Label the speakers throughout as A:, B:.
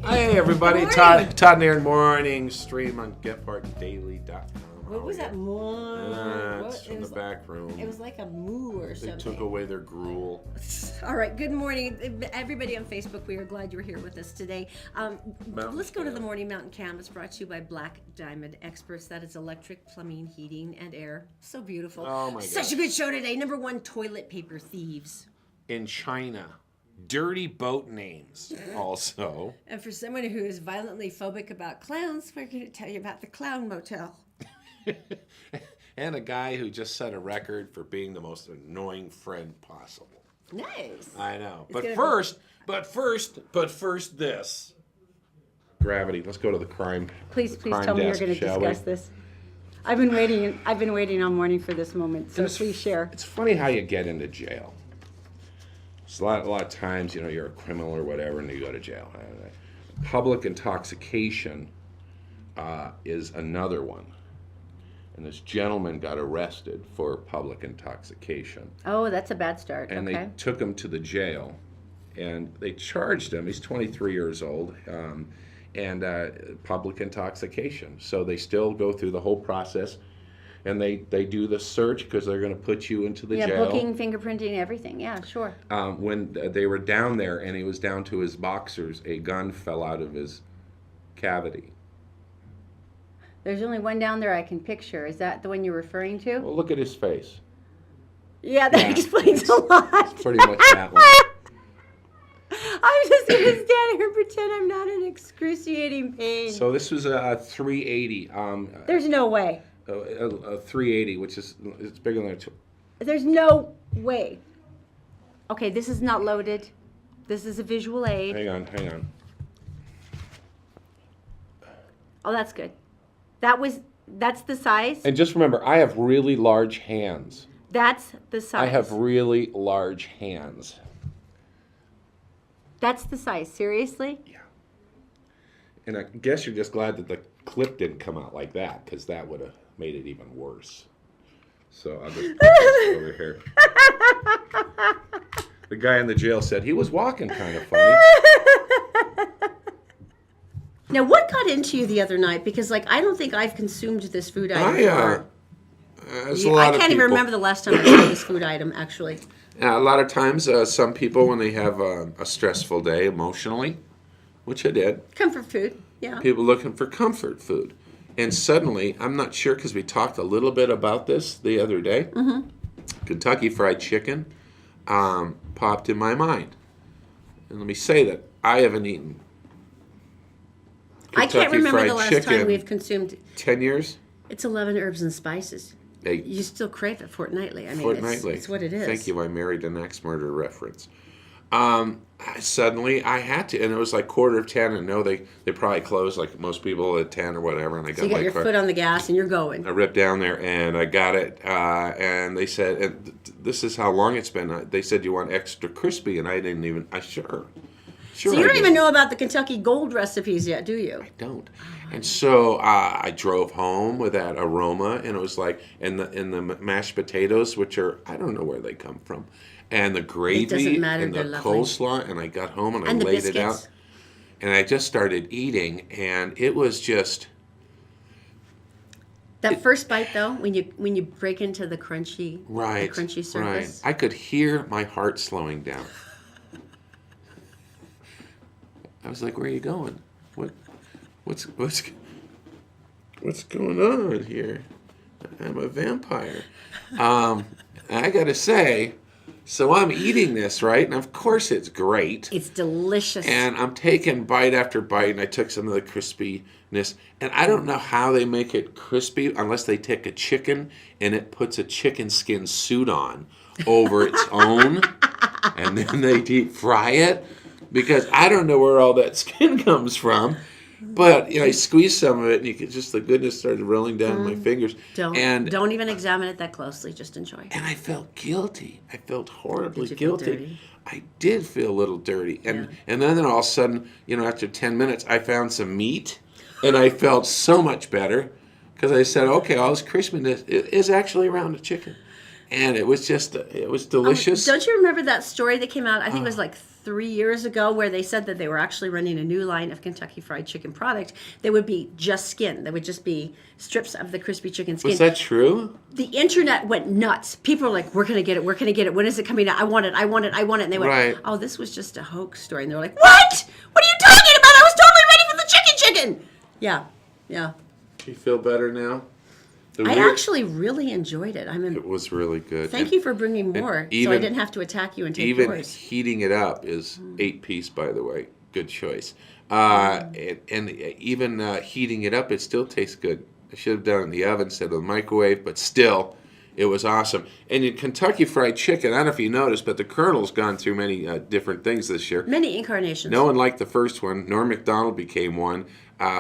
A: Hey everybody, Todd and Erin morning stream on getpartdaily.com.
B: What was that?
A: It's from the back room.
B: It was like a moo or something.
A: They took away their gruel.
B: All right, good morning, everybody on Facebook. We are glad you're here with us today. Let's go to the Morning Mountain Canvas, brought to you by Black Diamond Experts. That is electric, plumbing, heating, and air. So beautiful.
A: Oh my God.
B: Such a good show today. Number one, toilet paper thieves.
A: In China. Dirty boat names also.
B: And for someone who is violently phobic about clowns, we're going to tell you about the Clown Motel.
A: And a guy who just set a record for being the most annoying friend possible.
B: Nice.
A: I know. But first this. Gravity. Let's go to the crime.
C: Please
A: crime
C: tell me you're
A: desk,
C: going to
A: shall
C: discuss
A: we?
C: this. I've been waiting all morning for this moment, so please share.
A: It's funny how you get into jail. It's a lot of times, you're a criminal or whatever, and you go to jail. Public intoxication is another one. And this gentleman got arrested for public intoxication.
C: Oh, that's a bad start.
A: And
C: okay.
A: they took him to the jail, and they charged him. He's 23 years old, and public intoxication. So they still go through the whole process, and they do the search because they're going to put you into the jail.
C: Yeah, booking, fingerprinting, everything. Yeah, sure.
A: When they were down there, and he was down to his boxers, a gun fell out of his cavity.
C: There's only one down there I can picture. Is that the one you're referring to?
A: Well, look at his face.
C: Yeah, that explains a lot.
A: It's pretty much that one.
C: I'm just going to stand here and pretend I'm not in excruciating pain.
A: So this was a 380.
C: There's no way.
A: A 380, which is it's bigger than a two.
C: There's no way. Okay, this is not loaded. This is a visual aid.
A: Hang on.
C: Oh, that's good. That's the size?
A: And just remember, I have really large hands.
C: That's the size.
A: I have really large hands.
C: That's the size. Seriously?
A: Yeah. And I guess you're just glad that the clip didn't come out like that, because that would have made it even worse. So I'll just put this over here. The guy in the jail said he was walking kind of funny.
B: Now, what got into you the other night? Because, I don't think I've consumed this food item.
A: I
B: can't even remember the last time I tried this food item, actually.
A: A lot of times, some people, when they have a stressful day emotionally, which I did,
B: Comfort food, yeah.
A: people looking for comfort food. And suddenly, I'm not sure, because we talked a little bit about this the other day, Kentucky Fried Chicken popped in my mind. And let me say that I haven't eaten
B: I can't remember the last
A: chicken
B: time we've consumed
A: 10 years.
B: It's 11 herbs and spices.
A: Hey,
B: You still crave it fortnightly. I mean,
A: fortnightly.
B: It's what it is.
A: Thank you. I married an ex-murder reference. Suddenly, I had to, and it was like 9:45, and no, they probably closed like most people at 10 or whatever. And I got
B: So you got
A: my
B: your
A: car.
B: foot on the gas and you're going.
A: I ripped down there and I got it, and they said, and this is how long it's been. They said, you want extra crispy, and I didn't even. Sure.
B: So you don't even know about the Kentucky Gold recipes yet, do you?
A: I don't. And so I drove home with that aroma, and it was like, and the mashed potatoes, which are, I don't know where they come from, and the gravy and the coleslaw, and I got home and I laid it out, and I just started eating, and it was just.
B: That first bite, though, when you break into the crunchy,
A: right,
B: the crunchy surface.
A: Right. I could hear my heart slowing down. I was like, "Where are you going? What's going on here? I'm a vampire." I gotta say, so I'm eating this, right? And of course it's great.
B: It's delicious.
A: And I'm taking bite after bite, and I took some of the crispiness. And I don't know how they make it crispy unless they take a chicken and it puts a chicken skin suit on over its own, and then they deep fry it. Because I don't know where all that skin comes from, but I squeezed some of it, and you could the goodness started rolling down my fingers.
B: Don't even examine it that closely. Just enjoy.
A: And I felt guilty. I felt horribly
B: Did you feel
A: guilty.
B: dirty?
A: I did feel a little dirty, and then all of a sudden, after 10 minutes, I found some meat, and I felt so much better because I said, okay, all this crispiness is actually around the chicken. and it was delicious.
B: Don't you remember that story that came out? I think it was like 3 years ago, where they said that they were actually running a new line of Kentucky Fried Chicken product. They would be just skin. They would just be strips of the crispy chicken skin.
A: Was that true?
B: The internet went nuts. People were like, "We're gonna get it. We're gonna get it. When is it coming out? I want it. I want it. I want it." And they went,
A: Right.
B: "Oh, this was just a hoax story." And they're like, "What? What are you talking about? I was totally ready for the chicken." Yeah, yeah.
A: You feel better now?
B: I actually really enjoyed it.
A: It was really good.
B: Thank you for bringing more, so I didn't have to attack you and take
A: Even
B: yours.
A: heating it up is 8-piece, by the way. Good choice. And even heating it up, it still tastes good. I should have done it in the oven instead of the microwave, but still, it was awesome. And in Kentucky Fried Chicken, I don't know if you noticed, but the Colonel's gone through many different things this year.
B: Many incarnations.
A: No one liked the first one. Norm Macdonald became one.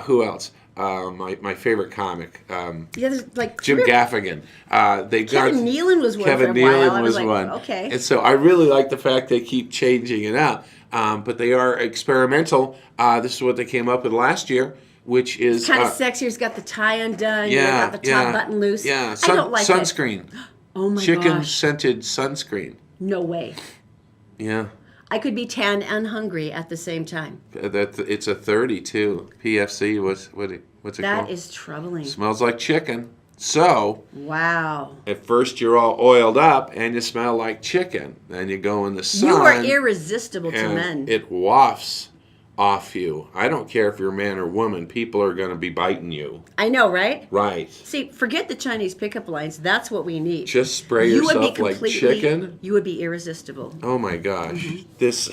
A: Who else? My favorite comic,
B: Yeah, there's like
A: Jim Gaffigan.
B: Kevin Nealon was one
A: Kevin
B: for a while.
A: Nealon
B: I was like,
A: one.
B: okay.
A: And so I really like the fact they keep changing it up. But they are experimental. This is what they came up with last year, which is
B: Kind of sexy. He's got the tie undone.
A: yeah,
B: got the top button loose.
A: Yeah,
B: I don't like
A: sunscreen.
B: it. Oh my
A: Chicken
B: gosh.
A: scented sunscreen.
B: No way.
A: Yeah.
B: I could be tan and hungry at the same time.
A: It's a 30 too. PFC. What's it
B: That
A: called?
B: is troubling.
A: Smells like chicken. So
B: Wow.
A: at first you're all oiled up and you smell like chicken. Then you go in the sun.
B: You are irresistible to
A: and
B: men.
A: it wafts off you. I don't care if you're man or woman. People are going to be biting you.
B: I know, right?
A: Right.
B: See, forget the Chinese pickup lines. That's what we need.
A: Just spray
B: You would be
A: yourself like
B: completely-
A: chicken.
B: You would be irresistible.
A: Oh my gosh.
B: Mm-hmm.
A: This.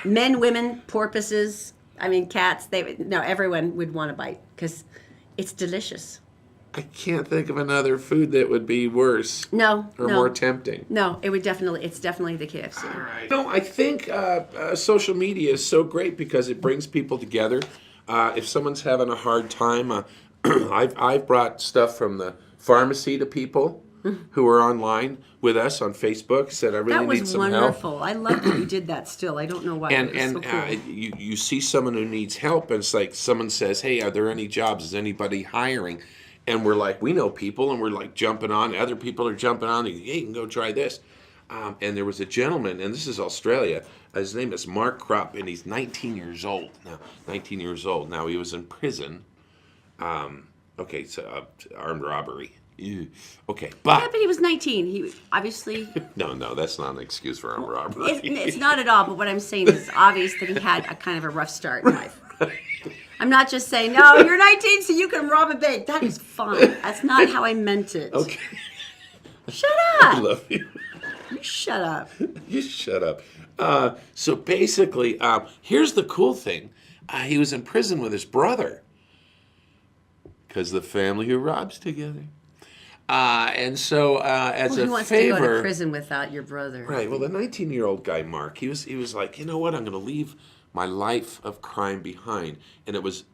B: Men, women, porpoises, I mean cats, everyone would want to bite because it's delicious.
A: I can't think of another food that would be worse
B: No,
A: or
B: no.
A: more tempting.
B: No, it's definitely the KFC.
A: All right. No, I think social media is so great because it brings people together. If someone's having a hard time, I've brought stuff from the pharmacy to people who are online with us on Facebook. Said I really
B: That
A: need
B: was
A: some
B: wonderful.
A: help.
B: I love that you did that still. I don't know why.
A: And
B: it was so cool.
A: you see someone who needs help, and it's like someone says, "Hey, are there any jobs? Is anybody hiring?" And we're like, we know people, and we're like jumping on. Other people are jumping on. Hey, you can go try this. And there was a gentleman, and this is Australia. His name is Mark Krupp, and he's 19 years old now. 19 years old now. He was in prison. Okay, so armed robbery. Ew. Okay,
B: Yeah,
A: but
B: but he was 19. He obviously.
A: no, that's not an excuse for armed robbery.
B: It's not at all, but what I'm saying is obvious that he had a kind of a rough start in life. I'm not just saying, no, you're 19, so you can rob a bank. That is fine. That's not how I meant it.
A: Okay,
B: Shut
A: I
B: up.
A: love you.
B: You shut up.
A: You shut up. So basically, here's the cool thing. He was in prison with his brother because the family who robs together. And so as
B: Who
A: a
B: wants
A: favor,
B: to go to prison without your brother?
A: right? Well, the 19-year-old guy, Mark, he was like, you know what? I'm going to leave my life of crime behind, and it was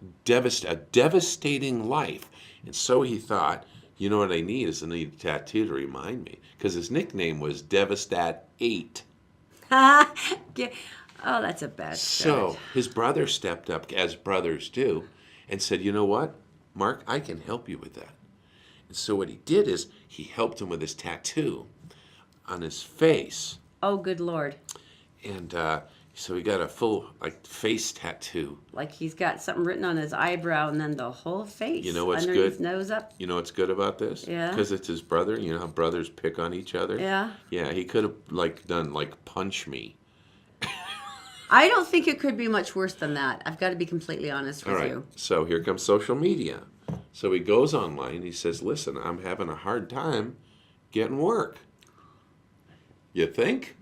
A: a devastating life. And so he thought, you know what I need is I need a tattoo to remind me, because his nickname was Devastat 8.
B: Yeah. Oh, that's a bad
A: So
B: start.
A: his brother stepped up, as brothers do, and said, you know what, Mark, I can help you with that. And so what he did is he helped him with his tattoo on his face.
B: Oh, good Lord.
A: And so he got a full face tattoo.
B: Like he's got something written on his eyebrow and then the whole face.
A: You know what's
B: underneath,
A: good?
B: nose up.
A: You know what's good about this?
B: Yeah.
A: Because it's his brother. You know how brothers pick on each other?
B: Yeah.
A: Yeah, he could have done punch me.
B: I don't think it could be much worse than that. I've got to be completely honest with
A: All right.
B: you.
A: So here comes social media. So he goes online. He says, listen, I'm having a hard time getting work. You think?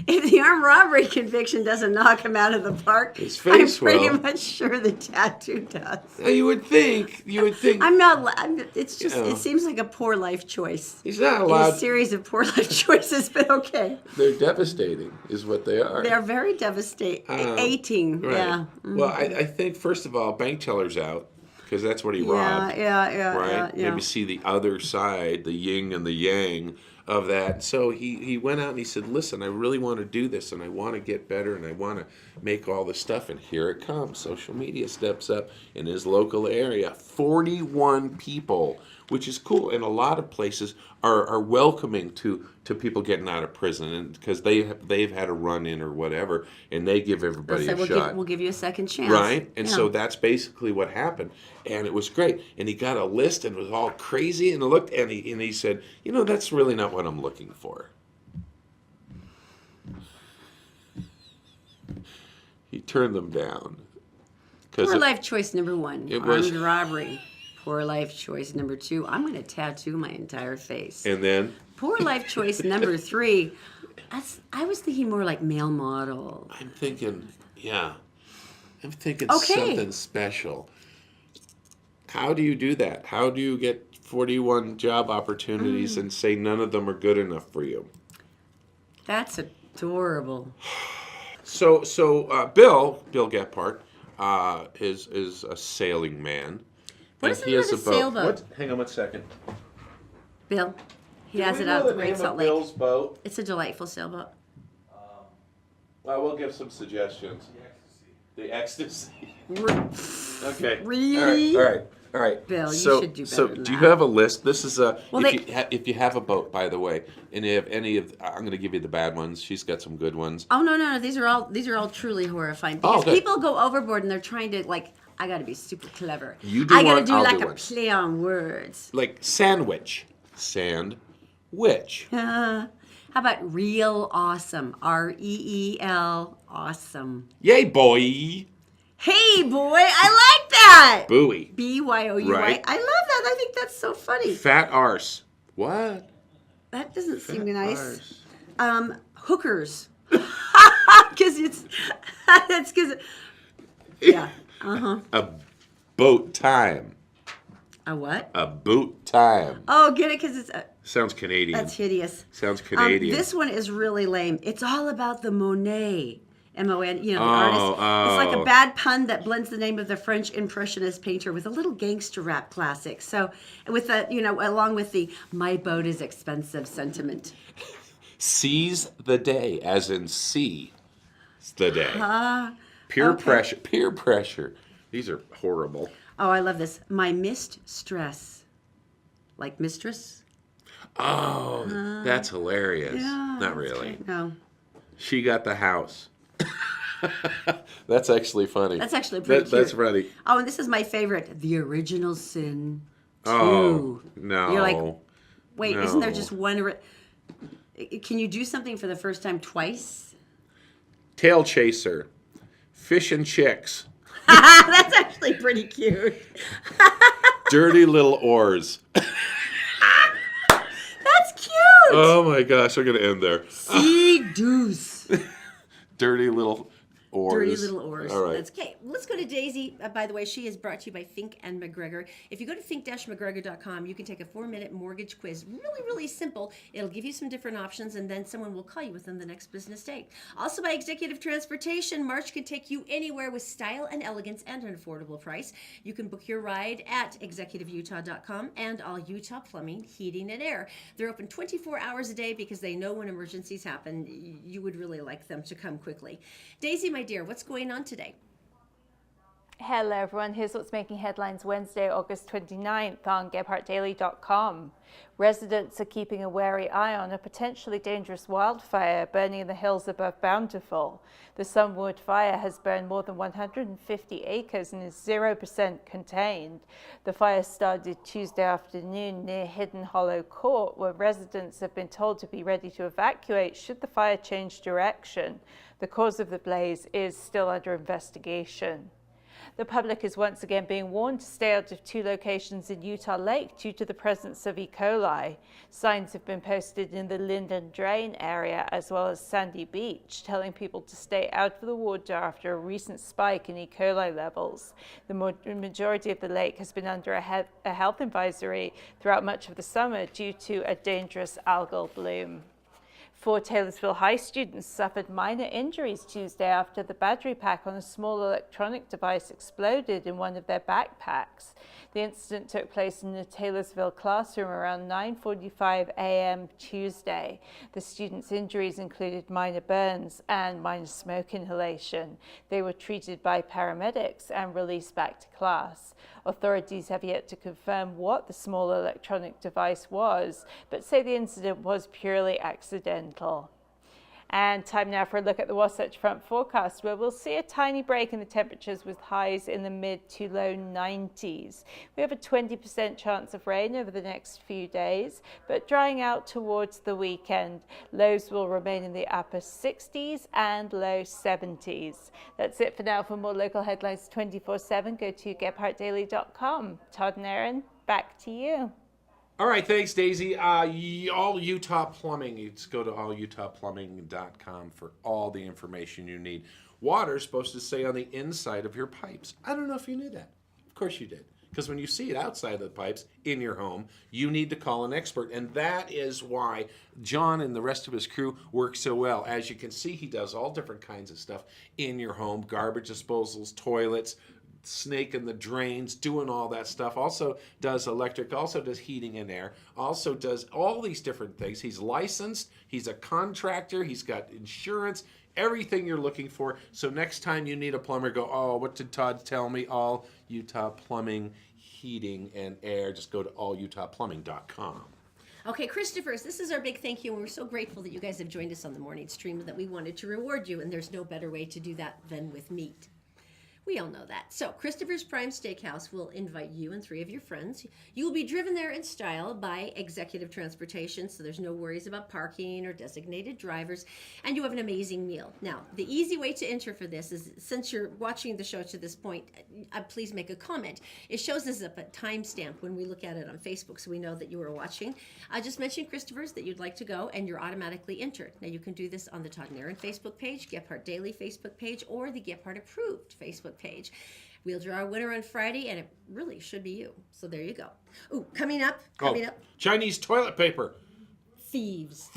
B: If the armed robbery conviction doesn't knock him out of the park,
A: His face
B: I'm pretty
A: will.
B: much sure the tattoo does.
A: Now, you would think.
B: I'm not. It's just.
A: Yeah.
B: It seems like a poor life choice.
A: He's not
B: A
A: allowed.
B: series of poor life choices, but okay.
A: They're devastating, is what they are.
B: They're very devastating.
A: Right.
B: Yeah.
A: Well, I think, first of all, bank teller's out, because that's what he robbed.
B: Yeah.
A: Right?
B: Yeah.
A: Maybe see the other side, the yin and the yang of that. So he went out and he said, listen, I really want to do this, and I want to get better, and I want to make all this stuff. And here it comes. Social media steps up in his local area. 41 people which is cool. And a lot of places are welcoming to people getting out of prison, and because they've had a run in or whatever, and they give everybody a shot.
B: We'll give you a second chance.
A: Right? And
B: Yeah.
A: so that's basically what happened. And it was great. And he got a list and was all crazy and looked, and he said, that's really not what I'm looking for. He turned them down.
B: Poor life choice number 1,
A: It was-
B: armed robbery. Poor life choice number 2, I'm going to tattoo my entire face.
A: And then
B: Poor life choice number 3, I was thinking more like male model.
A: I'm thinking
B: Okay.
A: something special. How do you do that? How do you get 41 job opportunities and say none of them are good enough for you?
B: That's adorable.
A: So Bill Gephardt is a sailing man.
B: What
A: and
B: is the name of the sailboat?
A: Hang on one second.
B: Bill, he
A: Do
B: has
A: we
B: it
A: know
B: out
A: the
B: at the Great
A: name
B: Salt
A: of
B: Lake.
A: Bill's boat?
B: It's a delightful sailboat.
A: Well, we'll give some suggestions. The Ecstasy.
B: R-
A: Okay.
B: Really?
A: All right.
B: Bill, you
A: so,
B: should do better
A: So,
B: than
A: do you
B: that.
A: have a list? This is
B: Well,
A: if you have a boat, by the way, and you have any of, I'm going to give you the bad ones. She's got some good ones.
B: Oh no! These are all truly horrifying
A: Oh,
B: because
A: good.
B: people go overboard and they're trying to I got to be super clever.
A: You do
B: I got to
A: one,
B: do
A: I'll
B: like
A: do
B: a
A: one.
B: play on words.
A: Like sandwich.
B: How about real awesome? REEL awesome.
A: Yay, boy.
B: Hey boy, I like that.
A: Buoy.
B: BYOUY.
A: Right.
B: I love that. I think that's so funny.
A: Fat arse. What?
B: That doesn't seem
A: Fat
B: nice.
A: arse.
B: Hookers. Because that's because. Yeah.
A: A boat time.
B: A what?
A: A boot time.
B: Oh, get it? Because it's.
A: Sounds Canadian.
B: That's hideous.
A: Sounds Canadian.
B: This one is really lame. It's all about the Monet. M-O-N, the artist. It's like a bad pun that blends the name of the French Impressionist painter with a little gangster rap classic. So, with along with the "my boat is expensive" sentiment.
A: Seize the day, as in see the day. Peer
B: okay.
A: pressure. Peer pressure. These are horrible.
B: Oh, I love this. My missed stress, like mistress.
A: Oh, that's hilarious.
B: Yeah,
A: Not
B: that's
A: really.
B: great. No,
A: She got the house. That's actually funny.
B: that's actually pretty cute.
A: That's funny.
B: Oh, and this is my favorite. The original sin.
A: Oh,
B: 2.
A: no.
B: You're like, wait, isn't there
A: No.
B: just one? Can you do something for the first time twice?
A: Tail chaser. Fish and chicks.
B: That's actually pretty cute.
A: Dirty little oars.
B: That's cute.
A: Oh my gosh, I'm going to end there.
B: Sea deuce.
A: Dirty little oars.
B: Dirty little oars.
A: All right.
B: That's okay. Let's go to Daisy. By the way, she is brought to you by Fink and McGregor. If you go to fink-mcgregor.com, you can take a 4-minute mortgage quiz. Really, really simple. It'll give you some different options, and then someone will call you within the next business day. Also by Executive Transportation, March can take you anywhere with style and elegance and an affordable price. You can book your ride at executiveutah.com and all Utah Plumbing, Heating, and Air. They're open 24 hours a day because they know when emergencies happen, you would really like them to come quickly. Daisy, my dear, what's going on today?
D: Hello everyone, here's what's making headlines Wednesday, August 29th on GephartDaily.com. Residents are keeping a wary eye on a potentially dangerous wildfire burning in the hills above Bountiful. The Sunwood fire has burned more than 150 acres and is 0% contained. The fire started Tuesday afternoon near Hidden Hollow Court, where residents have been told to be ready to evacuate should the fire change direction. The cause of the blaze is still under investigation. The public is once again being warned to stay out of 2 locations in Utah Lake due to the presence of E. coli. Signs have been posted in the Linden Drain area as well as Sandy Beach, telling people to stay out of the water after a recent spike in E. coli levels. The majority of the lake has been under a health advisory throughout much of the summer due to a dangerous algal bloom. 4 Taylorsville High students suffered minor injuries Tuesday after the battery pack on a small electronic device exploded in one of their backpacks. The incident took place in the Taylorsville classroom around 9:45 a.m. Tuesday. The students' injuries included minor burns and minor smoke inhalation. They were treated by paramedics and released back to class. Authorities have yet to confirm what the small electronic device was, but say the incident was purely accidental. And time now for a look at the Wasatch Front forecast, where we'll see a tiny break in the temperatures with highs in the mid to low 90s. We have a 20% chance of rain over the next few days, but drying out towards the weekend. Lows will remain in the upper 60s and low 70s. That's it for now. For more local headlines 24/7, go to GephardtDaily.com. Todd and Erin, back to you.
A: All right, thanks, Daisy. All Utah Plumbing. You just go to allutahplumbing.com for all the information you need. Water's supposed to stay on the inside of your pipes. I don't know if you knew that. Of course you did. Because when you see it outside of the pipes in your home, you need to call an expert. And that is why John and the rest of his crew work so well. As you can see, he does all different kinds of stuff in your home. Garbage disposals, toilets, snake in the drains, doing all that stuff. Also does electric, also does heating and air, also does all these different things. He's licensed, he's a contractor, he's got insurance, everything you're looking for. So next time you need a plumber, go, oh, what did Todd tell me? All Utah Plumbing, Heating and Air. Just go to allutahplumbing.com.
B: Okay, Christopher's, this is our big thank you, and we're so grateful that you guys have joined us on the morning stream, that we wanted to reward you, and there's no better way to do that than with meat. We all know that. So Christopher's Prime Steakhouse will invite you and 3 of your friends. You will be driven there in style by executive transportation, so there's no worries about parking or designated drivers, and you have an amazing meal. Now, the easy way to enter for this is, since you're watching the show to this point, please make a comment. It shows us up a timestamp when we look at it on Facebook, so we know that you are watching. Just mention Christopher's that you'd like to go, and you're automatically entered. Now, you can do this on the Todd and Erin Facebook page, Gephardt Daily Facebook page, or the Gephardt Approved Facebook page. We'll draw a winner on Friday, and it really should be you. So there you go. Ooh, coming up.
A: Chinese toilet paper.
B: Thieves.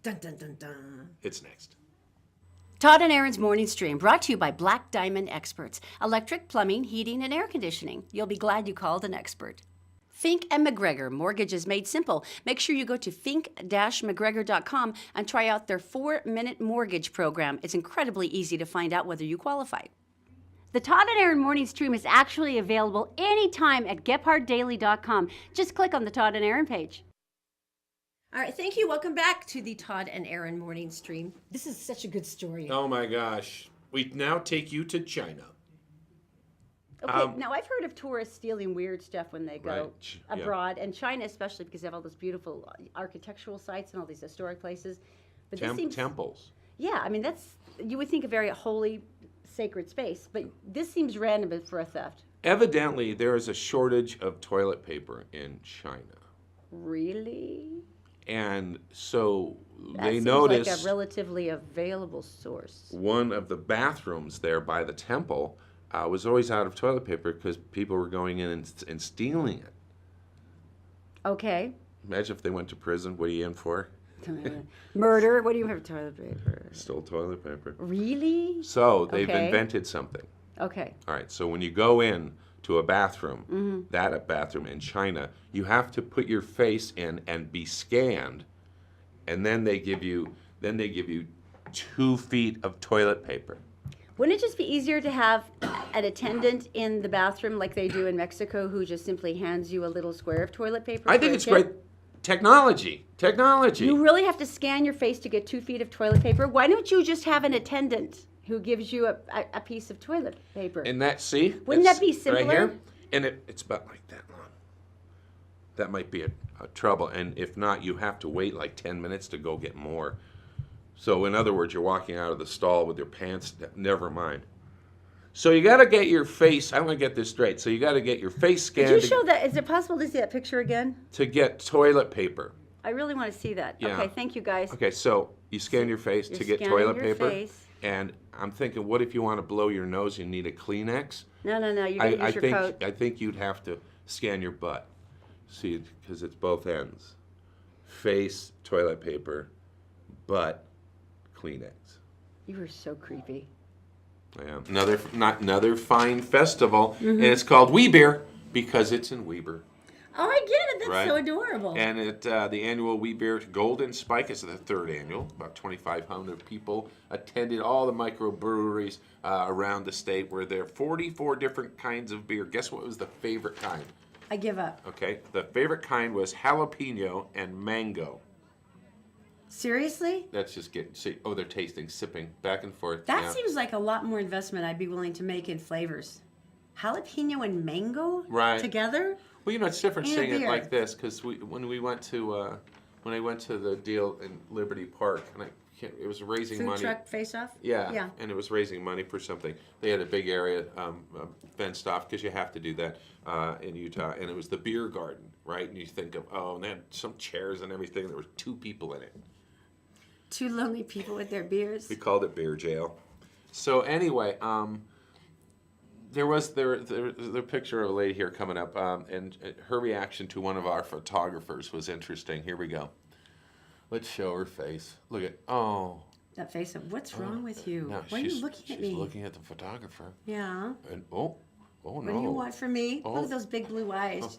B: Dun, dun, dun, dun.
A: It's next.
B: Todd and Erin's Morning Stream, brought to you by Black Diamond Experts. Electric, plumbing, heating, and air conditioning. You'll be glad you called an expert. Fink and McGregor, mortgages made simple. Make sure you go to fink-mcgregor.com and try out their 4-minute mortgage program. It's incredibly easy to find out whether you qualify.
C: The Todd and Erin morning stream is actually available anytime at GephardtDaily.com. Just click on the Todd and Erin page.
B: All right, thank you. Welcome back to the Todd and Erin morning stream. This is such a good story.
A: Oh my gosh. We now take you to China.
C: Okay, now I've heard of tourists stealing weird stuff when they go
A: Right, yeah.
C: abroad, and China especially, because they have all those beautiful architectural sites and all these historic places. But this seems,
A: Temples.
C: yeah, I mean, you would think a very holy, sacred space, but this seems random for a theft.
A: Evidently, there is a shortage of toilet paper in China.
C: Really?
A: And so
C: That
A: they
C: seems
A: noticed
C: like a relatively available source.
A: one of the bathrooms there by the temple was always out of toilet paper because people were going in and stealing it.
C: Okay.
A: Imagine if they went to prison. What are you in for?
C: Murder? What do you have toilet paper?
A: Stole toilet paper.
C: Really?
A: So they've
C: Okay.
A: invented something.
C: Okay.
A: All right, so when you go in to a bathroom,
C: Mm-hmm.
A: that bathroom in China, you have to put your face in and be scanned, and then they give you 2 feet of toilet paper.
C: Wouldn't it just be easier to have an attendant in the bathroom like they do in Mexico who just simply hands you a little square of toilet paper?
A: I
C: for
A: think
C: a
A: it's
C: tip?
A: great technology.
C: You really have to scan your face to get 2 feet of toilet paper? Why don't you just have an attendant who gives you a piece of toilet paper?
A: And that, see?
C: Wouldn't that
A: It's
C: be simpler?
A: Right here, and it's about like that long. That might be a trouble, and if not, you have to wait like 10 minutes to go get more. So in other words, you're walking out of the stall with your pants, never mind. So you got to get your face, I want to get this straight, so you got to get your face scanned
C: Could you show that? Is it possible to see that picture again?
A: to get toilet paper.
C: I really want to see that.
A: Yeah.
C: Okay, thank you guys.
A: Okay, so you scan your face
C: You're
A: to get
C: scanning
A: toilet
C: your
A: paper.
C: face.
A: And I'm thinking, what if you want to blow your nose and need a Kleenex?
C: No, you're going to use your coat.
A: I think you'd have to scan your butt. See, because it's both ends. Face, toilet paper, but Kleenex.
C: You were so creepy.
A: Yeah. Another fine festival, and it's called Wee Beer because it's in Weber.
B: Oh, I get it. That's
A: Right.
B: so adorable.
A: And the annual Wee Beer Golden Spike is the third annual. About 2,500 people attended. All the microbreweries around the state were there. 44 different kinds of beer. Guess what was the favorite kind?
B: I give up.
A: Okay, the favorite kind was jalapeno and mango.
B: Seriously?
A: That's just they're tasting, sipping, back and forth.
B: That
A: yeah.
B: seems like a lot more investment I'd be willing to make in flavors. Jalapeno and mango
A: Right.
B: together?
A: Well, it's different
B: And a
A: seeing it
B: beer.
A: like this because when I went to the deal in Liberty Park, and it was raising
B: Food
A: money.
B: truck face-off?
A: Yeah,
B: Yeah.
A: and it was raising money for something. They had a big area fenced off because you have to do that in Utah, and it was the beer garden, right? And you think of and they had some chairs and everything. There were 2 people in it.
B: 2 lonely people with their beers.
A: We called it beer jail. So anyway, there was the picture of a lady here coming up, and her reaction to one of our photographers was interesting. Here we go. Let's show her face. Look at
B: That face of, what's wrong with you?
A: No,
B: Why are you looking at me?
A: She's looking at the photographer.
B: Yeah.
A: And no.
B: What do you want from me?
A: Oh.
B: Look at those big blue eyes.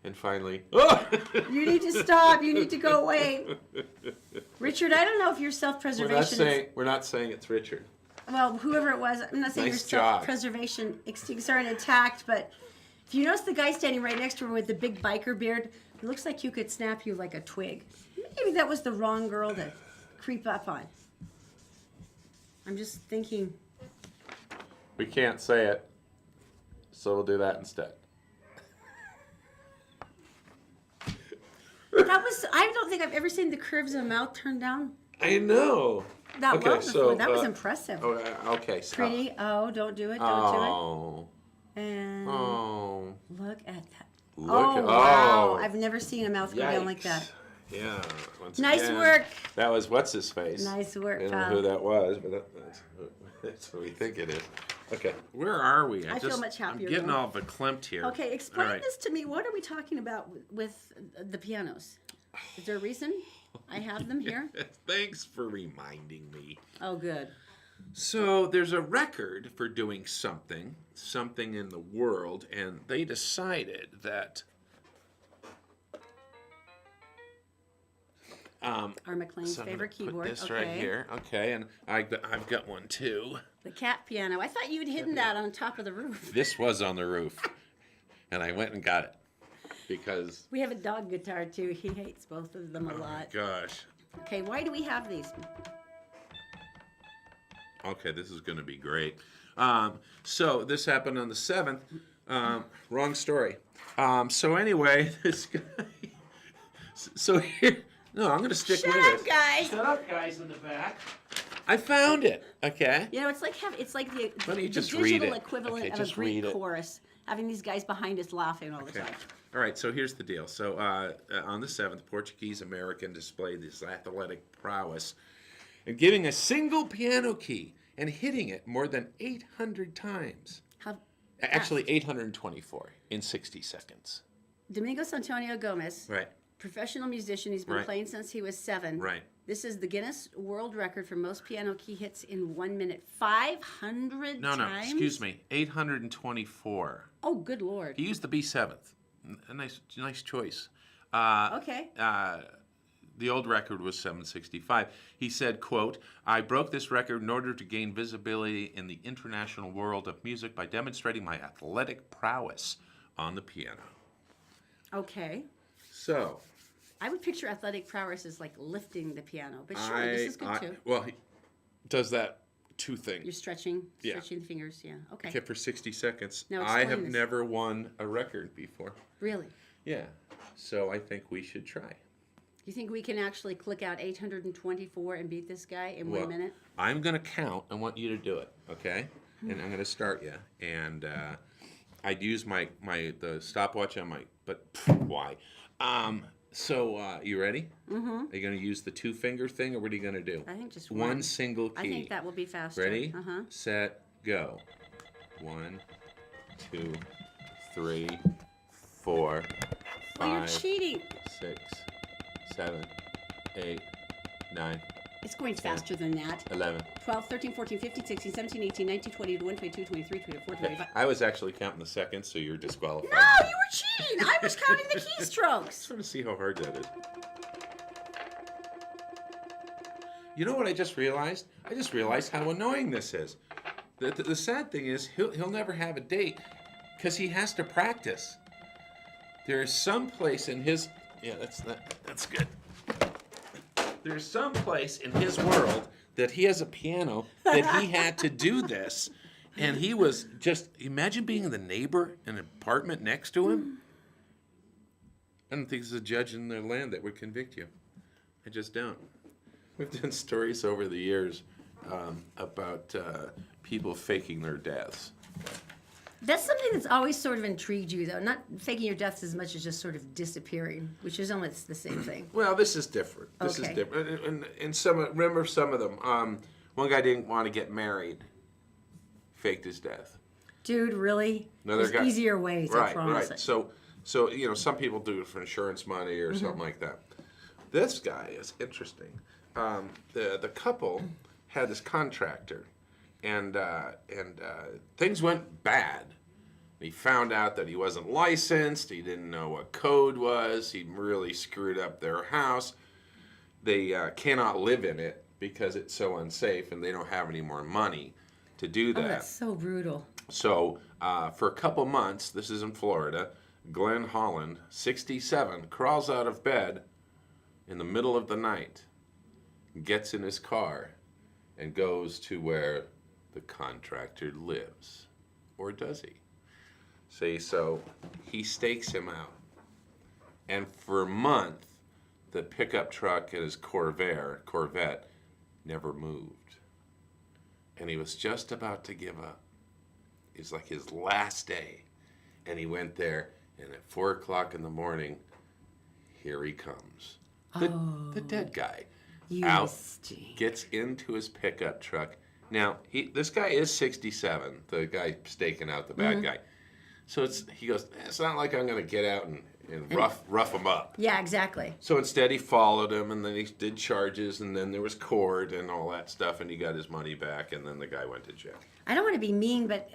A: And finally,
B: You need to stop. You need to go away. Richard, I don't know if your self-preservation
A: we're not saying it's Richard.
B: well, whoever it was, I'm not saying
A: Nice
B: your
A: job.
B: self-preservation instincts aren't intact, but if you notice the guy standing right next to her with the big biker beard, it looks like you could snap you like a twig. Maybe that was the wrong girl to creep up on. I'm just thinking.
A: We can't say it, so we'll do that instead.
B: That was, I don't think I've ever seen the curves of a mouth turned down
A: I know.
B: that
A: Okay,
B: well before.
A: so,
B: That was impressive.
A: Okay. So,
B: Pretty. Oh, don't do it. Don't
A: Oh.
B: do it. And
A: Oh.
B: look at that.
A: Look
B: Oh,
A: at.
B: wow.
A: Oh.
B: I've never seen a mouth go down like that.
A: Yikes. Yeah. Once
B: Nice
A: again,
B: work.
A: That was what's his face.
B: Nice work,
A: I don't
B: pal.
A: know who that was, but that's what we think it is. Okay. Where are we?
B: I feel much happier
A: I'm getting
B: now.
A: all verklempt here.
B: Okay, explain
A: All right.
B: this to me. What are we talking about with the pianos? Is there a reason? I have them here.
A: Thanks for reminding me.
B: Oh, good.
A: So there's a record for doing something in the world, and they decided that
B: Our McLean's
A: so I'm
B: favorite
A: gonna
B: keyboard.
A: Put this
B: okay.
A: right here. Okay, and I've got one too.
B: The cat piano. I thought you'd hidden that on top of the roof.
A: This was on the roof, and I went and got it because.
B: We have a dog guitar too. He hates both of them a
A: Oh my
B: lot.
A: gosh.
B: Okay, why do we have these?
A: Okay, this is going to be great. So this happened on the 7th. Wrong story. So anyway, this guy. So here. No, I'm going to stick
B: Shut
A: with
B: up,
A: this.
B: guys.
A: Shut up, guys in the back. I found it. Okay.
B: You know, it's like the
A: Why don't you
B: the
A: just
B: digital
A: read it?
B: equivalent
A: Okay,
B: of
A: just
B: a Greek
A: read it.
B: chorus, having these guys behind us laughing all the
A: Okay.
B: time.
A: All right, so here's the deal. So on the 7th, Portuguese-American displayed this athletic prowess in giving a single piano key and hitting it more than 800 times.
B: How
A: Actually, 824 in 60 seconds.
B: Domingos Antonio Gomez,
A: Right,
B: professional musician. He's been
A: Right.
B: playing since he was 7.
A: right.
B: This is the Guinness World Record for most piano key hits in 1 minute. 500
A: No,
B: times?
A: excuse me. 824.
B: Oh, good Lord.
A: He used the B7th. A nice choice.
B: Okay.
A: The old record was 765. He said, quote, "I broke this record in order to gain visibility in the international world of music by demonstrating my athletic prowess on the piano."
B: Okay.
A: So,
B: I would picture athletic prowess as like lifting the piano, but sure, this is good too.
A: Well, he does that 2
B: You're
A: things.
B: stretching
A: Yeah.
B: the fingers. Yeah. Okay.
A: Okay, for 60 seconds.
B: Now
A: I
B: explain
A: have
B: this.
A: never won a record before.
B: Really?
A: Yeah. So I think we should try.
B: You think we can actually click out 824 and beat this guy in
A: Well,
B: 1 minute?
A: I'm going to count. I want you to do it, okay? And I'm going to start you. And I'd use the stopwatch on my, but why? So you ready? Mm-hmm. Are you going to use the 2-finger thing, or what are you going to do?
B: I think just
A: one
B: one.
A: single key.
B: I think that will be faster.
A: Ready?
B: Uh-huh.
A: Set, go. 1, 2, 3, 4,
B: Oh, you're
A: 5,
B: cheating.
A: 6, 7, 8, 9,
B: It's going faster than that.
A: 11.
B: 12, 13, 14, 15, 16, 17, 18, 19, 20, 21, 22, 23, 24, 25.
A: I was actually counting the seconds, so you're disqualified.
B: No, you were cheating. I was counting the keystrokes.
A: Just want to see how hard that is. You know what I just realized? I just realized how annoying this is. The sad thing is he'll never have a date because he has to practice. There is some place in his that's good. There's some place in his world that he has a piano that he had to do this, and he was just imagine being the neighbor in an apartment next to him. I don't think there's a judge in the land that would convict you. I just don't. We've done stories over the years about people faking their deaths.
B: That's something that's always sort of intrigued you, though. Not faking your deaths as much as just sort of disappearing, which is almost the same thing.
A: Well, this is different. This is
B: Okay.
A: different. And remember some of them. One guy didn't want to get married, faked his death.
B: Dude, really?
A: Another
B: There's
A: guy,
B: easier ways, I promise.
A: right. So some people do it for insurance money or something like that. This guy is interesting. The couple had this contractor, and things went bad. He found out that he wasn't licensed. He didn't know what code was. He really screwed up their house. They cannot live in it because it's so unsafe, and they don't have any more money to do that.
B: Oh, that's so brutal.
A: So for a couple months, this is in Florida, Glenn Holland, 67, crawls out of bed in the middle of the night, gets in his car, and goes to where the contractor lives. Or does he? See, so he stakes him out. And for a month, the pickup truck and his Corvette never moved. And he was just about to give up. It's like his last day. And he went there, and at 4 o'clock in the morning, here he comes. The dead guy.
B: You
A: Out,
B: stink.
A: gets into his pickup truck. Now, this guy is 67, the guy staking out the bad guy. So he goes, it's not like I'm going to get out and rough him up.
B: Yeah, exactly.
A: So instead he followed him, and then he did charges, and then there was court and all that stuff, and he got his money back, and then the guy went to jail.
B: I don't want to be mean, but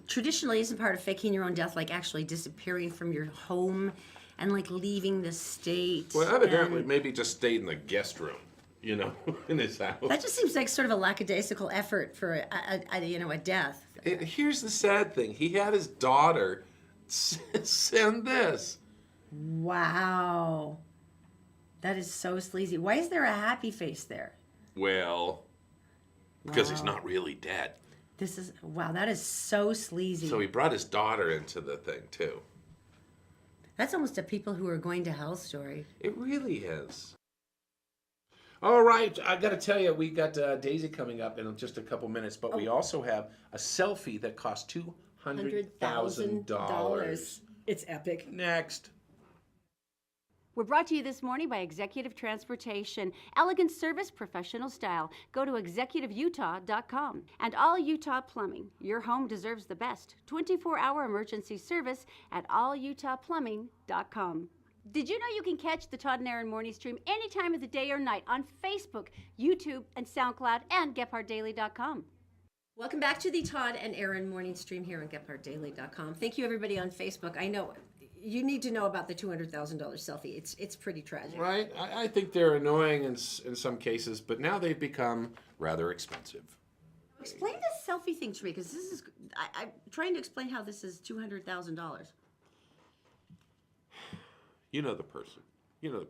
B: traditionally isn't part of faking your own death like actually disappearing from your home and like leaving the state?
A: Well, evidently,
B: and
A: maybe just stayed in the guest room, in his house.
B: that just seems like sort of a lackadaisical effort for a death.
A: Here's the sad thing. He had his daughter send this.
B: Wow. That is so sleazy. Why is there a happy face there?
A: Well, because he's not really dead.
B: That is so sleazy.
A: So he brought his daughter into the thing, too.
B: That's almost a people who are going to hell story.
A: It really is. All right, I got to tell you, we got Daisy coming up in just a couple minutes, but we also have a selfie that costs $200,000.
B: It's epic.
A: Next.
C: We're brought to you this morning by Executive Transportation. Elegant service, professional style. Go to executiveutah.com. And All Utah Plumbing. Your home deserves the best. 24-hour emergency service at allutahplumbing.com. Did you know you can catch the Todd and Erin morning stream any time of the day or night on Facebook, YouTube, and SoundCloud, and GephardtDaily.com.
B: Welcome back to the Todd and Erin morning stream here on GephardtDaily.com. Thank you, everybody on Facebook. I know you need to know about the $200,000 selfie. It's pretty tragic.
A: Right? I think they're annoying in some cases, but now they've become rather expensive.
B: Explain this selfie thing to me, because this is I'm trying to explain how this is $200,000.
A: You know the person who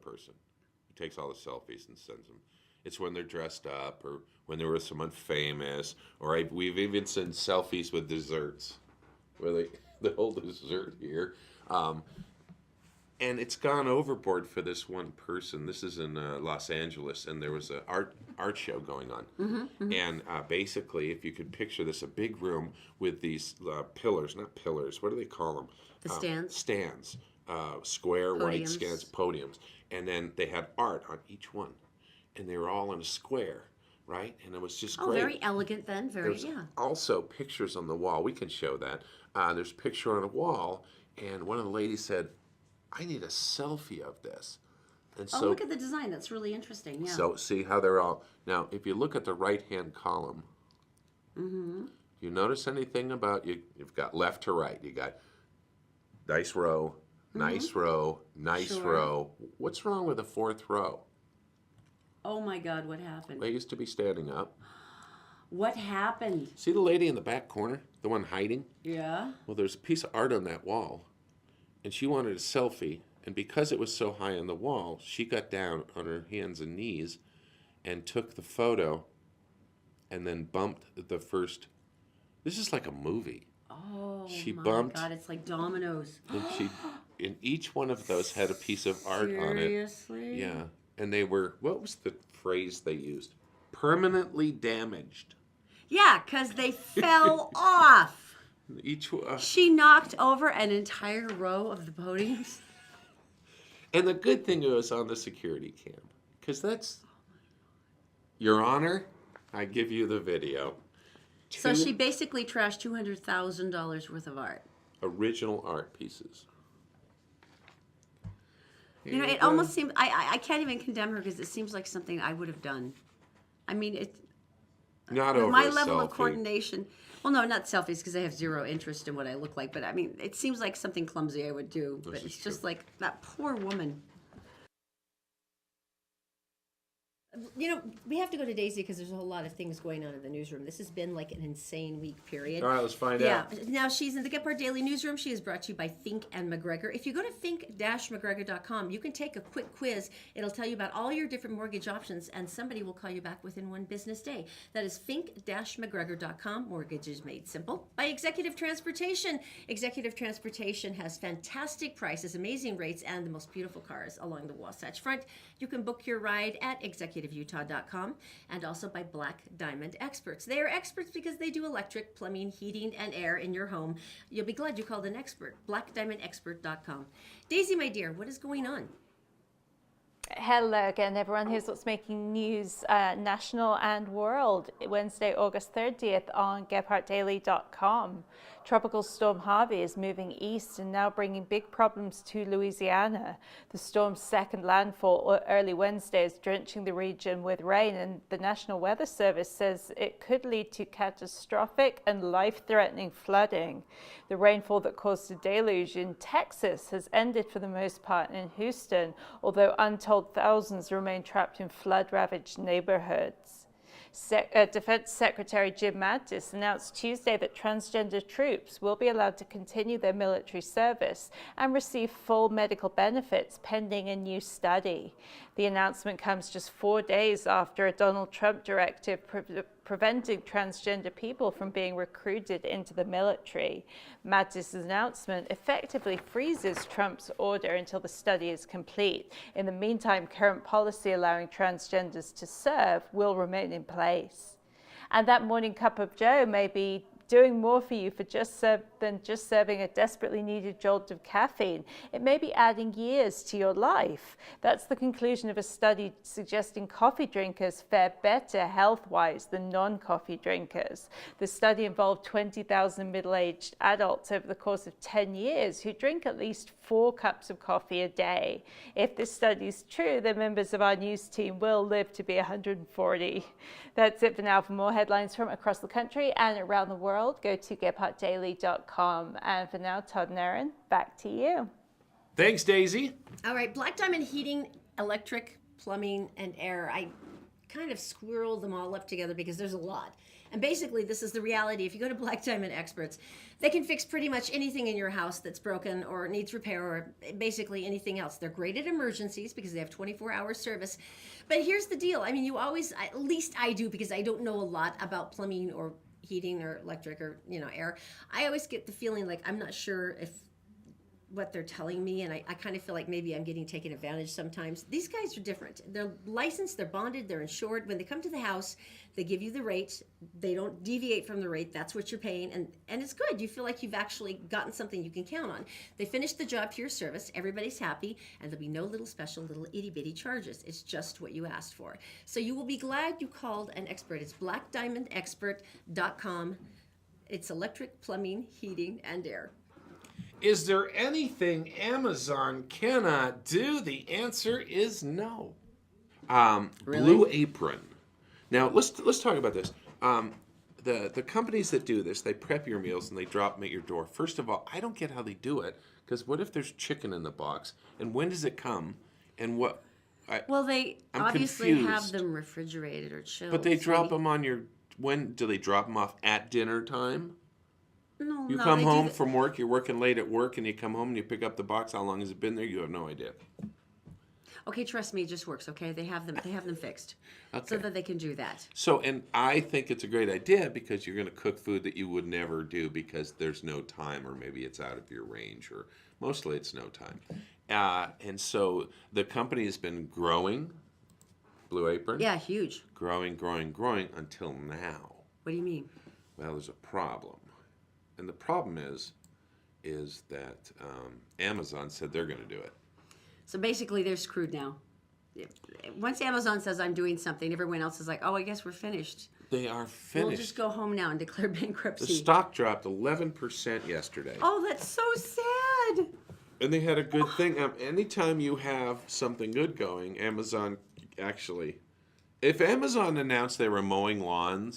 A: takes all the selfies and sends them. It's when they're dressed up, or when they're with someone famous, or we've even seen selfies with desserts, where the whole dessert here. And it's gone overboard for this one person. This is in Los Angeles, and there was an art show going on. And basically, if you could picture this, a big room with these pillars, not pillars, what do they call them?
B: The stands?
A: Stands. Square, white
B: Podiums.
A: stands, podiums. And then they had art on each one. And they were all in a square, right? And it was just great.
B: Very elegant then.
A: There's also pictures on the wall. We can show that. There's a picture on a wall, and one of the ladies said, I need a selfie of this. And
B: Oh,
A: so,
B: look at the design. That's really interesting. Yeah.
A: so see how they're all now. If you look at the right-hand column, you notice anything about you've got left to right. You got nice row, nice row, nice
B: Sure.
A: row. What's wrong with the fourth row?
B: Oh my God, what happened?
A: They used to be standing up.
B: What happened?
A: See the lady in the back corner, the one hiding?
B: Yeah.
A: Well, there's a piece of art on that wall, and she wanted a selfie. And because it was so high on the wall, she got down on her hands and knees and took the photo and then bumped the first. This is like a movie.
B: Oh
A: She
B: my
A: bumped.
B: God, it's like dominoes.
A: And each one of those had a piece of art on it.
B: Seriously?
A: Yeah. And they were, what was the phrase they used? Permanently damaged.
B: Yeah, because they fell off.
A: Each
B: She knocked over an entire row of the podiums.
A: And the good thing it was on the security cam, because that's, Your Honor, I give you the video.
B: So
A: Two
B: she basically trashed $200,000 worth of art.
A: original art pieces.
B: You know, it almost seems, I can't even condemn her because it seems like something I would have done. I mean, it's
A: Not
B: with
A: over
B: my
A: a
B: level of
A: selfie.
B: coordination. Well, no, not selfies because I have zero interest in what I look like. But I mean, it seems like something clumsy I would do. But
A: is
B: it's just
A: true.
B: like that poor woman. You know, we have to go to Daisy because there's a whole lot of things going on in the newsroom. This has been like an insane week period.
A: All right, let's find
B: Yeah.
A: out.
B: Now she's in the Gephardt Daily Newsroom. She is brought to you by Fink and McGregor. If you go to fink-mcgregor.com, you can take a quick quiz. It'll tell you about all your different mortgage options, and somebody will call you back within one business day. That is fink-mcgregor.com. Mortgages made simple by Executive Transportation. Executive Transportation has fantastic prices, amazing rates, and the most beautiful cars along the Wasatch Front. You can book your ride at executiveutah.com and also by Black Diamond Experts. They are experts because they do electric, plumbing, heating, and air in your home. You'll be glad you called an expert. BlackDiamondExpert.com. Daisy, my dear, what is going on?
D: Hello again, everyone. Here's what's making news national and world Wednesday, August 30th on GephartDaily.com. Tropical Storm Harvey is moving east and now bringing big problems to Louisiana. The storm's second landfall early Wednesday is drenching the region with rain, and the National Weather Service says it could lead to catastrophic and life-threatening flooding. The rainfall that caused a deluge in Texas has ended for the most part in Houston, although untold thousands remain trapped in flood-ravaged neighborhoods. Defense Secretary Jim Mattis announced Tuesday that transgender troops will be allowed to continue their military service and receive full medical benefits pending a new study. The announcement comes just 4 days after a Donald Trump directive preventing transgender people from being recruited into the military. Mattis' announcement effectively freezes Trump's order until the study is complete. In the meantime, current policy allowing transgenders to serve will remain in place. And that morning cup of joe may be doing more for you than just serving a desperately needed jolt of caffeine. It may be adding years to your life. That's the conclusion of a study suggesting coffee drinkers fare better health-wise than non-coffee drinkers. The study involved 20,000 middle-aged adults over the course of 10 years who drink at least 4 cups of coffee a day. If this study is true, then members of our news team will live to be 140. That's it for now. For more headlines from across the country and around the world, go to GephartDaily.com. And for now, Todd and Erin, back to you.
A: Thanks, Daisy.
B: All right, Black Diamond Heating, Electric, Plumbing, and Air. I kind of squirreled them all up together because there's a lot. And basically, this is the reality. If you go to Black Diamond Experts, they can fix pretty much anything in your house that's broken or needs repair or basically anything else. They're great at emergencies because they have 24-hour service. But here's the deal. I mean, you always, at least I do because I don't know a lot about plumbing or heating or electric or, air. I always get the feeling like I'm not sure if what they're telling me, and I kind of feel like maybe I'm getting taken advantage sometimes. These guys are different. They're licensed, they're bonded, they're insured. When they come to the house, they give you the rate. They don't deviate from the rate. That's what you're paying, and it's good. You feel like you've actually gotten something you can count on. They finish the job to your service. Everybody's happy, and there'll be no little special little itty-bitty charges. It's just what you asked for. So you will be glad you called an expert. It's blackdiamondexpert.com. It's electric, plumbing, heating, and air.
A: Is there anything Amazon cannot do? The answer is no. Blue Apron. Now let's talk about this. The companies that do this, they prep your meals and they drop them at your door. First of all, I don't get how they do it, because what if there's chicken in the box, and when does it come, and what?
B: Well, they
A: I'm
B: obviously
A: confused.
B: have them refrigerated or chilled.
A: But they drop
B: maybe.
A: them on your. When do they drop them off at dinner time?
B: No,
A: You
B: no,
A: come
B: they do
A: home
B: the-
A: from work, you're working late at work, and you come home and you pick up the box. How long has it been there? You have no idea.
B: Okay, trust me, it just works. Okay, they have them fixed, so
A: Okay.
B: that they can do that.
A: So, and I think it's a great idea, because you're going to cook food that you would never do because there's no time, or maybe it's out of your range, or mostly it's no time. And so the company has been growing, Blue Apron.
B: Yeah, huge.
A: Growing until now.
B: What do you mean?
A: Well, there's a problem. And the problem is that Amazon said they're going to do it.
B: So basically, they're screwed now. Once Amazon says I'm doing something, everyone else is like, "Oh, I guess we're finished.
A: They are
B: We'll
A: finished.
B: just go home now and declare
A: The
B: bankruptcy."
A: stock dropped 11% yesterday.
B: Oh, that's so sad.
A: And they had a good thing. Anytime you have something good going, Amazon actually... If Amazon announced they were mowing lawn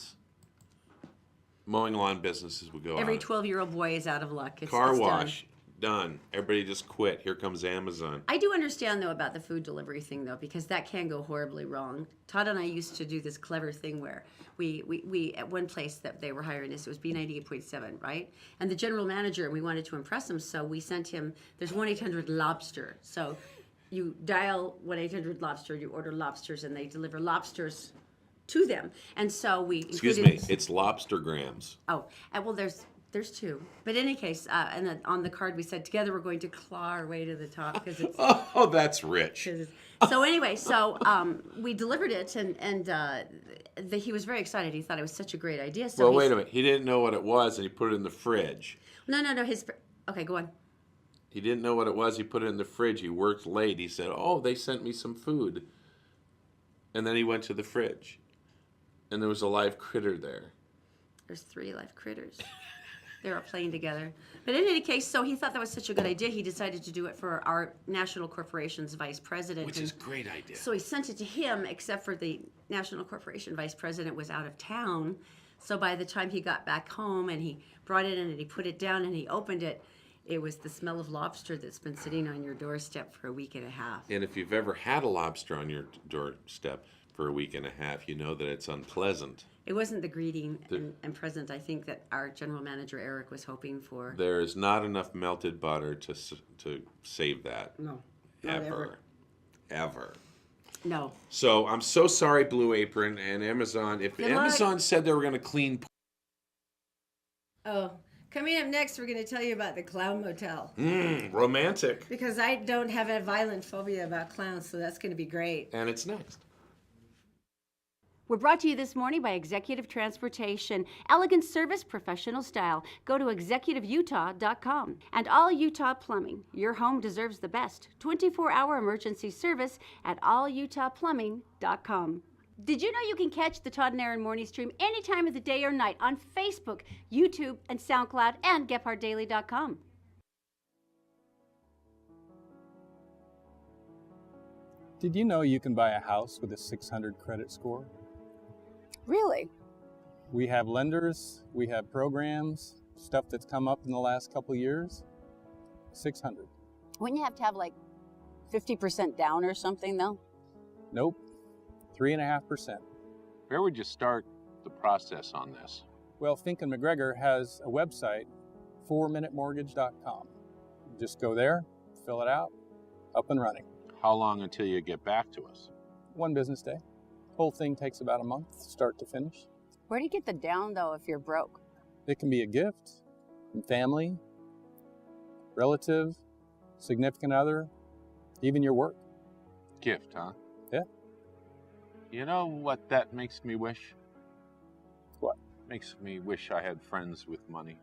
A: businesses would go
B: Every
A: out.
B: 12-year-old boy is out of luck.
A: Car
B: it's
A: wash,
B: done.
A: done. Everybody just quit. Here comes Amazon.
B: I do understand, though, about the food delivery thing, though, because that can go horribly wrong. Todd and I used to do this clever thing where we at one place that they were hiring us, it was B98.7, right? And the general manager, we wanted to impress him, so we sent him, there's 1-800-LOBSTER. So you dial 1-800-LOBSTER, you order lobsters, and they deliver lobsters to them. And so we
A: Excuse
B: included...
A: me, it's lobster grams.
B: Oh, and well, there's two. But in any case, and then on the card we said, together we're going to claw our way to the top, because it's...
A: Oh, that's rich.
B: So anyway, we delivered it, and he was very excited. He thought it was such a great idea. So
A: Well, wait a minute. He didn't know what it was, and he put it in the fridge.
B: No. Okay, go on.
A: He didn't know what it was. He put it in the fridge. He worked late. He said, "Oh, they sent me some food." And then he went to the fridge, and there was a live critter there.
B: There's 3 live critters. They were playing together. But in any case, so he thought that was such a good idea, he decided to do it for our National Corporation's vice president.
A: Which is a great idea.
B: So he sent it to him, except for the National Corporation vice president was out of town. So by the time he got back home and he brought it in and he put it down and he opened it, it was the smell of lobster that's been sitting on your doorstep for a week and a half.
A: And if you've ever had a lobster on your doorstep for a week and a half, you know that it's unpleasant.
B: It wasn't the greeting and present, I think, that our general manager, Eric, was hoping for.
A: There is not enough melted butter to save that.
B: No. Not
A: Ever.
B: No.
A: So I'm so sorry, Blue Apron and Amazon. If
B: Good luck.
A: Amazon said they were going to clean...
B: Oh, coming up next, we're going to tell you about the Clown Motel.
A: Romantic.
B: Because I don't have a violent phobia about clowns, so that's going to be great.
A: And it's next.
C: We're brought to you this morning by Executive Transportation. Elegant service, professional style. Go to executiveutah.com. And All Utah Plumbing. Your home deserves the best. 24-hour emergency service at allutahplumbing.com. Did you know you can catch the Todd and Erin morning stream any time of the day or night on Facebook, YouTube, and SoundCloud, and GephardtDaily.com?
E: Did you know you can buy a house with a 600 credit score?
F: Really?
E: We have lenders, we have programs, stuff that's come up in the last couple of years. 600.
F: Wouldn't you have to have like 50% down or something though?
E: Nope. 3.5%.
G: Where would you start the process on this?
E: Well, Fink and McGregor has a website, 4minutemortgage.com. Just go there, fill it out, up and running.
G: How long until you get back to us?
E: 1 business day. Whole thing takes about a month, start to finish.
F: Where do you get the down though if you're broke?
E: It can be a gift from family, relative, significant other, even your work.
G: Gift, huh?
E: Yeah.
G: You know what that makes me wish?
E: What?
G: Makes me wish I had friends with money.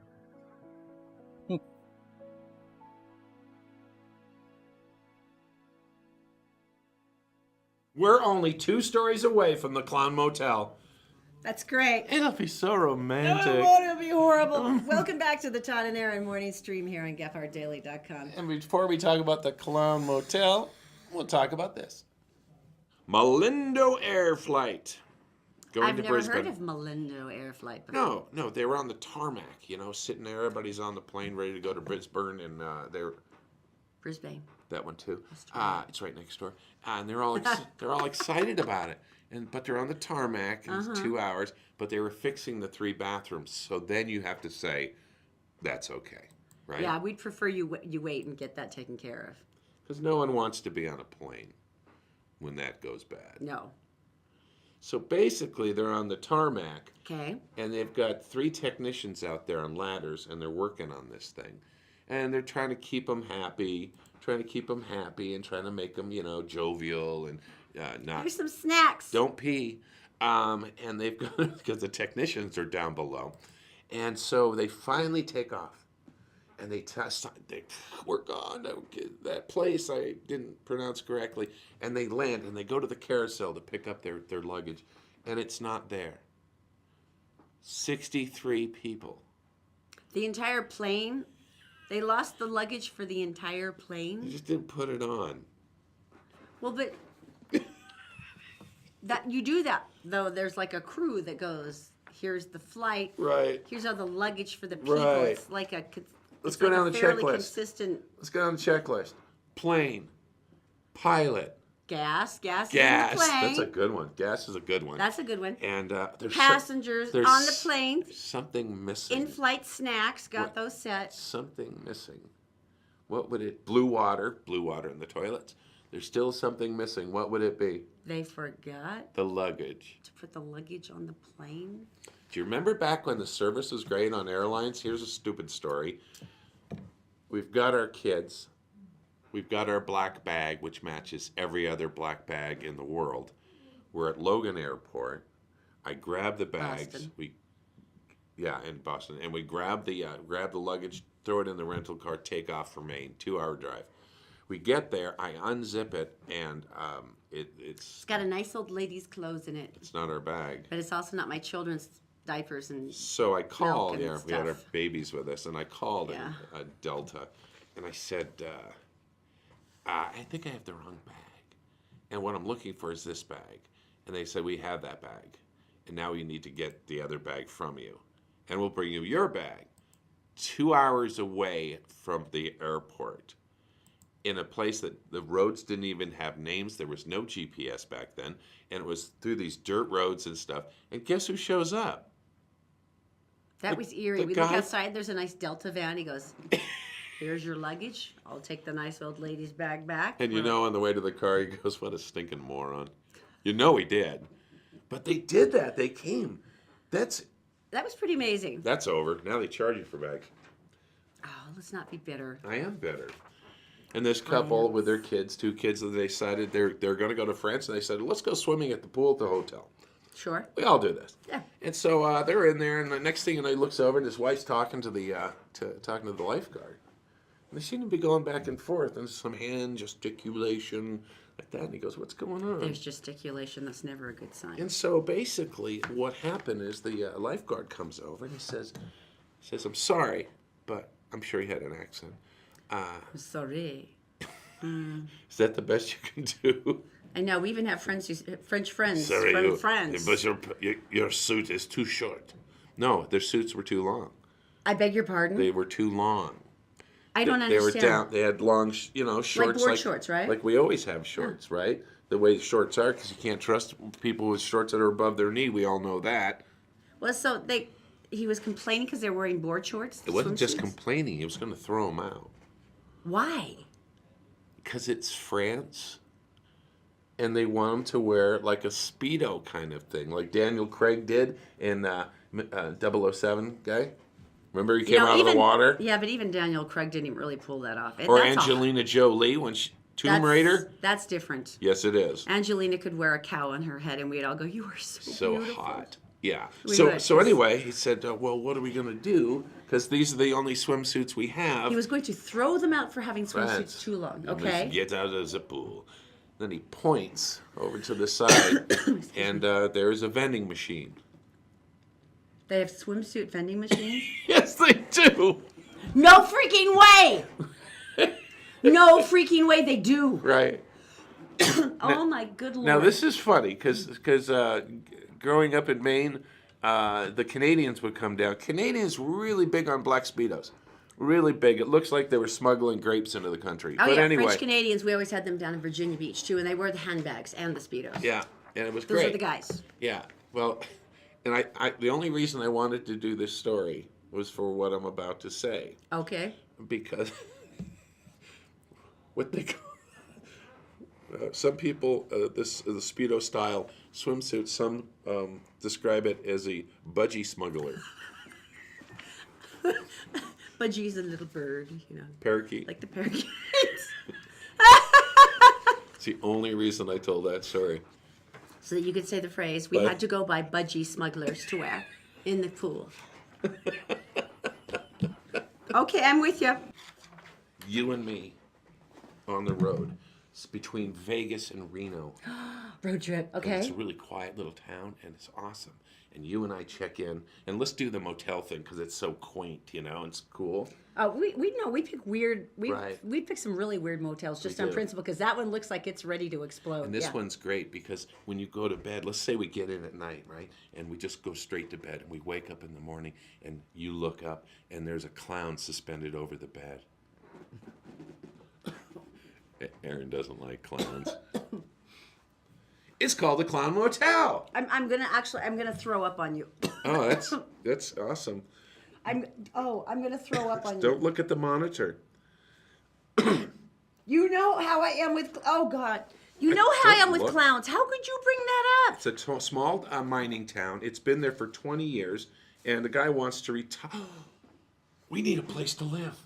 A: We're only 2 stories away from the Clown Motel.
B: That's great.
A: It'll be so
B: No,
A: romantic.
B: it won't. It'll be horrible. Welcome back to the Todd and Erin morning stream here on GephartDaily.com.
A: And before we talk about the Clown Motel, we'll talk about this. Malindo Air Flight. Going
B: I've
A: to
B: never
A: Brisbane.
B: heard of Malindo Air Flight before.
A: No, they were on the tarmac, sitting there. Everybody's on the plane ready to go to Brisbane, and they're
B: Brisbane.
A: that one too. It's right next door, and they're all excited about it. But they're on the tarmac, and it's 2 hours. But they were fixing the 3 bathrooms, so then you have to say, that's okay, right?
B: Yeah, we'd prefer you wait and get that taken care of.
A: Because no one wants to be on a plane when that goes bad.
B: No.
A: So basically, they're on the tarmac,
B: Okay.
A: and they've got 3 technicians out there on ladders, and they're working on this thing. And they're trying to keep them happy, and trying to make them, jovial and not.
B: Here's some snacks.
A: Don't pee. And they've got, because the technicians are down below. And so they finally take off. And they we're gone. That place I didn't pronounce correctly. And they land, and they go to the carousel to pick up their luggage. And it's not there. 63 people.
B: The entire plane? They lost the luggage for the entire
A: They
B: plane?
A: just didn't put it on.
B: Well, but that you do that, though. There's like a crew that goes, here's the flight.
A: Right.
B: Here's all the luggage for the people.
A: Right.
B: It's like a
A: Let's
B: it's
A: go
B: like
A: down
B: a
A: the
B: fairly
A: checklist.
B: consistent
A: Let's go down the checklist. Plane. Pilot.
B: gas is in the
A: Gas.
B: plane.
A: That's a good one. Gas is a good one.
B: That's a good one.
A: And there's
B: Passengers
A: there's
B: on the plane.
A: Something missing.
B: In-flight snacks, got
A: What?
B: those set.
A: Something missing. What would it? Blue water in the toilets. There's still something missing. What would it be?
B: They forgot
A: The luggage.
B: to put the luggage on the plane.
A: Do you remember back when the service was great on airlines? Here's a stupid story. We've got our kids. We've got our black bag, which matches every other black bag in the world. We're at Logan Airport. I grab the bags.
B: Boston.
A: In Boston, and we grab the luggage, throw it in the rental car, take off for Maine. 2-hour drive. We get there. I unzip it, and it's
B: It's got a nice old lady's clothes in it,
A: it's not our bag.
B: but it's also not my children's diapers and
A: So I called.
B: and
A: Yeah, we had our
B: stuff.
A: babies with us, and I called
B: Yeah.
A: Delta, and I said, I think I have the wrong bag, and what I'm looking for is this bag. And they said, we have that bag, and now we need to get the other bag from you, and we'll bring you your bag. 2 hours away from the airport, in a place that the roads didn't even have names. There was no GPS back then, and it was through these dirt roads and stuff. And guess who shows up?
B: that was eerie.
A: the
B: We look
A: guy-
B: outside, there's a nice Delta van. He goes, here's your luggage. I'll take the nice old lady's bag back.
A: And
B: We're
A: on the way to the car, he goes, what a stinking moron. He did. But they did that. They came.
B: that was pretty amazing.
A: That's over. Now they charge you for bags.
B: Oh, let's not be bitter.
A: I am better. And this couple with their kids, 2 kids, they decided they're going to go to France, and they said, let's go swimming at the pool at the hotel.
B: Sure.
A: We all do this.
B: Yeah.
A: And so they're in there, and the next thing you know, he looks over, and his wife's talking to the lifeguard. And they seem to be going back and forth, and some hand gesticulation like that. And he goes, what's going on?
B: There's gesticulation. That's never a good sign.
A: And so basically what happened is the lifeguard comes over, and he says, I'm sorry, but I'm sure he had an accent.
B: I'm sorry.
A: Is that the best you can do?
B: I know. We even have French friends
A: Sorry,
B: from France.
A: but your suit is too short. No, their suits were too long.
B: I beg your pardon?
A: They were too long.
B: I don't
A: They were
B: understand.
A: down. They had long, shorts.
B: Like board shorts, right?
A: Like we always have shorts, right? The way shorts are, because you can't trust people with shorts that are above their knee. We all know that.
B: Well, so he was complaining because they were wearing board shorts?
A: It wasn't just
B: swimsuits?
A: complaining. He was going to throw them out.
B: Why?
A: Because it's France. And they want them to wear like a Speedo kind of thing, like Daniel Craig did in 007 guy. Remember he came out of the water?
B: Yeah, but even Daniel Craig didn't really pull that off.
A: Or
B: That's
A: Angelina Jolie when Tomb Raider?
B: That's different.
A: Yes, it is.
B: Angelina could wear a cow on her head, and we'd all go, "You are
A: So
B: beautiful."
A: hot. Yeah.
B: We
A: So
B: would.
A: anyway, he said, well, what are we going to do? Because these are the only swimsuits we have.
B: He was going to throw them out for having swimsuits
A: Right.
B: too long.
A: You must
B: Okay.
A: get out of the pool. Then he points over to the side, and there is a vending machine.
B: They have swimsuit vending machines?
A: Yes, they do.
B: No freaking way! No freaking way they do.
A: Right.
B: Oh my good lord.
A: Now this is funny because growing up in Maine, the Canadians would come down. Canadians were really big on black Speedos. Really big. It looks like they were smuggling grapes into the country.
B: Oh
A: but
B: yeah,
A: anyway.
B: French Canadians, we always had them down in Virginia Beach too, and they wore the handbags and the Speedos.
A: Yeah, and it was
B: Those
A: great.
B: are the guys.
A: Yeah. Well, and I the only reason I wanted to do this story was for what I'm about to say.
B: Okay.
A: Because what they call some people, the Speedo style swimsuit, some describe it as a budgie smuggler.
B: Budgie's a little bird,
A: Parakeet.
B: like the parakeets.
A: It's the only reason I told that story.
B: So that you could say the phrase, we had to go buy budgie smugglers to wear in the pool. Okay, I'm with you.
A: You and me on the road. It's between Vegas and Reno.
B: Road trip,
A: And
B: okay.
A: it's a really quiet little town, and it's awesome. And you and I check in, and let's do the motel thing because it's so quaint, it's cool.
B: We pick weird.
A: Right.
B: We pick some really weird motels just
A: We
B: on
A: do.
B: principle because that one looks like it's ready to explode.
A: And this
B: Yeah.
A: one's great because when you go to bed, let's say we get in at night, right? And we just go straight to bed, and we wake up in the morning, and you look up, and there's a clown suspended over the bed. Erin doesn't like clowns. It's called the Clown Motel.
B: I'm gonna throw up on you.
A: Oh, that's awesome.
B: I'm gonna throw up on you.
A: Don't look at the monitor.
B: You know how I am with. Oh God. You know how I am with
A: Look.
B: clowns. How could you bring that up?
A: It's a small mining town. It's been there for 20 years, and the guy wants to retire. We need a place to live.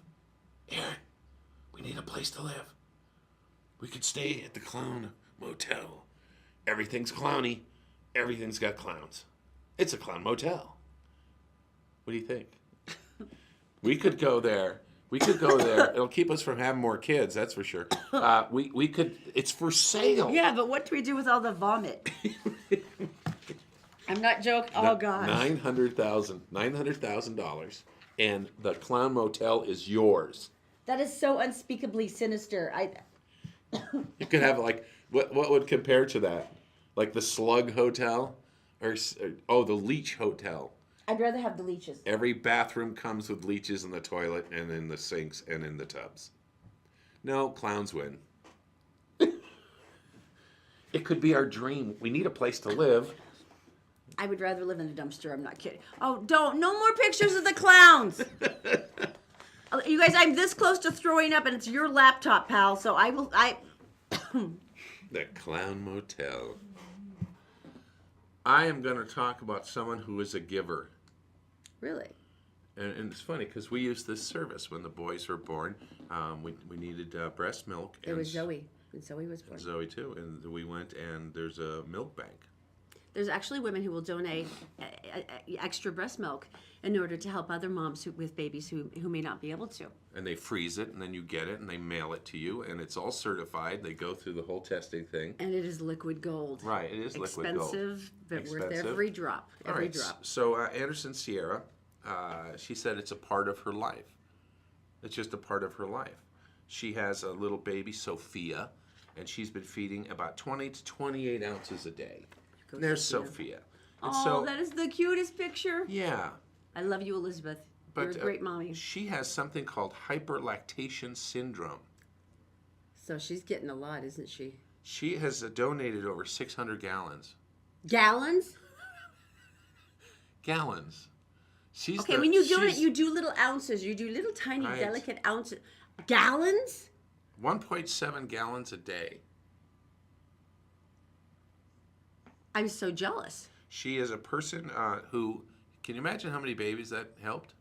A: Erin, we need a place to live. We could stay at the Clown Motel. Everything's clowny. Everything's got clowns. It's a clown motel. What do you think? We could go there. It'll keep us from having more kids, that's for sure. We could. It's for sale.
B: Yeah, but what do we do with all the vomit? I'm not joking. Oh God.
A: $900,000, and the Clown Motel is yours.
B: That is so unspeakably sinister.
A: You could have what would compare to that? Like the Slug Hotel, or the Leech Hotel.
B: I'd rather have the leeches.
A: Every bathroom comes with leeches in the toilet and in the sinks and in the tubs. No, clowns win. It could be our dream. We need a place to live.
B: I would rather live in a dumpster. I'm not kidding. Oh, no more pictures of the clowns. You guys, I'm this close to throwing up, and it's your laptop, pal. So
A: The Clown Motel. I am going to talk about someone who is a giver.
B: Really?
A: And it's funny because we used this service when the boys were born. We needed breast milk.
B: There was Zoe. And Zoe was born.
A: Zoe too. And we went, and there's a milk bank.
B: There's actually women who will donate extra breast milk in order to help other moms with babies who may not be able to.
A: And they freeze it, and then you get it, and they mail it to you, and it's all certified. They go through the whole testing thing.
B: And it is liquid gold.
A: Right, it is liquid gold.
B: Expensive, but worth
A: Expensive.
B: every drop.
A: All
B: Every
A: right,
B: drop.
A: so Anderson Sierra, she said it's a part of her life. It's just a part of her life. She has a little baby, Sophia, and she's been feeding about 20 to 28 ounces a day. And there's Sophia. And
B: Oh, that is the cutest picture.
A: yeah.
B: I love you, Elizabeth. You're a great mommy.
A: She has something called hyperlactation syndrome.
B: So she's getting a lot, isn't she?
A: She has donated over 600 gallons.
B: Gallons?
A: Gallons. She's
B: Okay, when you do it, you do little ounces. You do little tiny,
A: Right.
B: delicate ounces. Gallons?
A: 1.7 gallons a day.
B: I'm so jealous.
A: She is a person who, can you imagine how many babies that helped?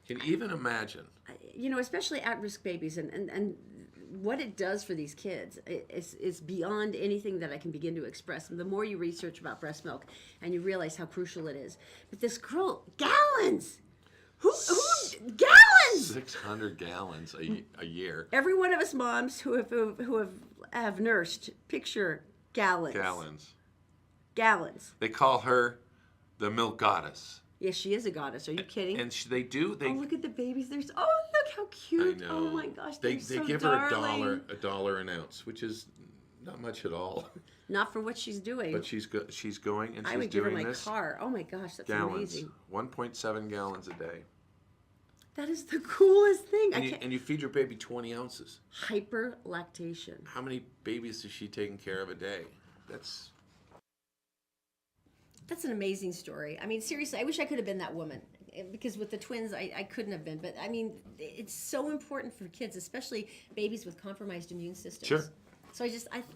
A: Can you even imagine?
B: You know, especially at-risk babies and what it does for these kids is beyond anything that I can begin to express. And the more you research about breast milk and you realize how crucial it is. But this girl, gallons! Who gallons!
A: 600 gallons a year.
B: Every one of us moms who have nursed, picture gallons.
A: Gallons.
B: Gallons.
A: They call her the milk goddess.
B: Yes, she is a goddess. Are you kidding?
A: And they do. They
B: oh, look at the babies. There's look how cute.
A: I know.
B: Oh my gosh,
A: They
B: they're so
A: give
B: darling.
A: her a dollar an ounce, which is not much at all.
B: Not for what she's doing.
A: But she's going and
B: I
A: she's
B: would give her
A: doing
B: my
A: this.
B: car. Oh my gosh, that's
A: Gallons,
B: amazing.
A: 1.7 gallons a day.
B: That is the coolest thing.
A: And you feed your baby 20 ounces.
B: Hyperlactation.
A: How many babies is she taking care of a day?
B: That's an amazing story. I mean, seriously, I wish I could have been that woman. Because with the twins, I couldn't have been. But I mean, it's so important for kids, especially babies with compromised immune systems.
A: Sure.
B: So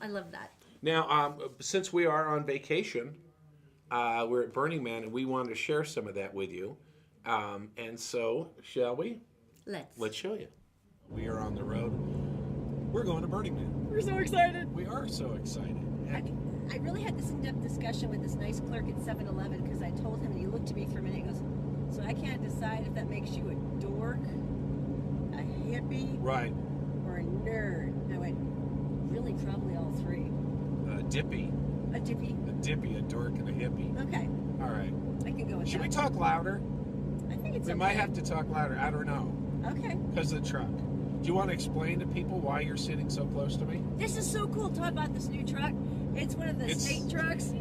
B: I love that.
A: Now, since we are on vacation, we're at Burning Man, and we wanted to share some of that with you. And so, shall we?
B: Let's
A: show you. We are on the road. We're going to Burning Man.
B: We're so excited.
A: We are so excited.
B: I really had this in-depth discussion with this nice clerk at 7-Eleven because I told him, and he looked at me for a minute. He goes, "So I can't decide if that makes you a dork, a hippie,
A: Right.
B: or a nerd." And I went, "Really, probably all three."
A: Dippy.
B: A dippy.
A: A dippy, a dork, and a hippie.
B: Okay.
A: All right.
B: I can go with
A: Should
B: that.
A: we talk louder?
B: I think it's
A: We
B: okay.
A: might have to talk louder. I don't know.
B: Okay.
A: Because of the truck. Do you want to explain to people why you're sitting so close to me?
B: This is so cool. Todd bought this new truck. It's one of the state trucks.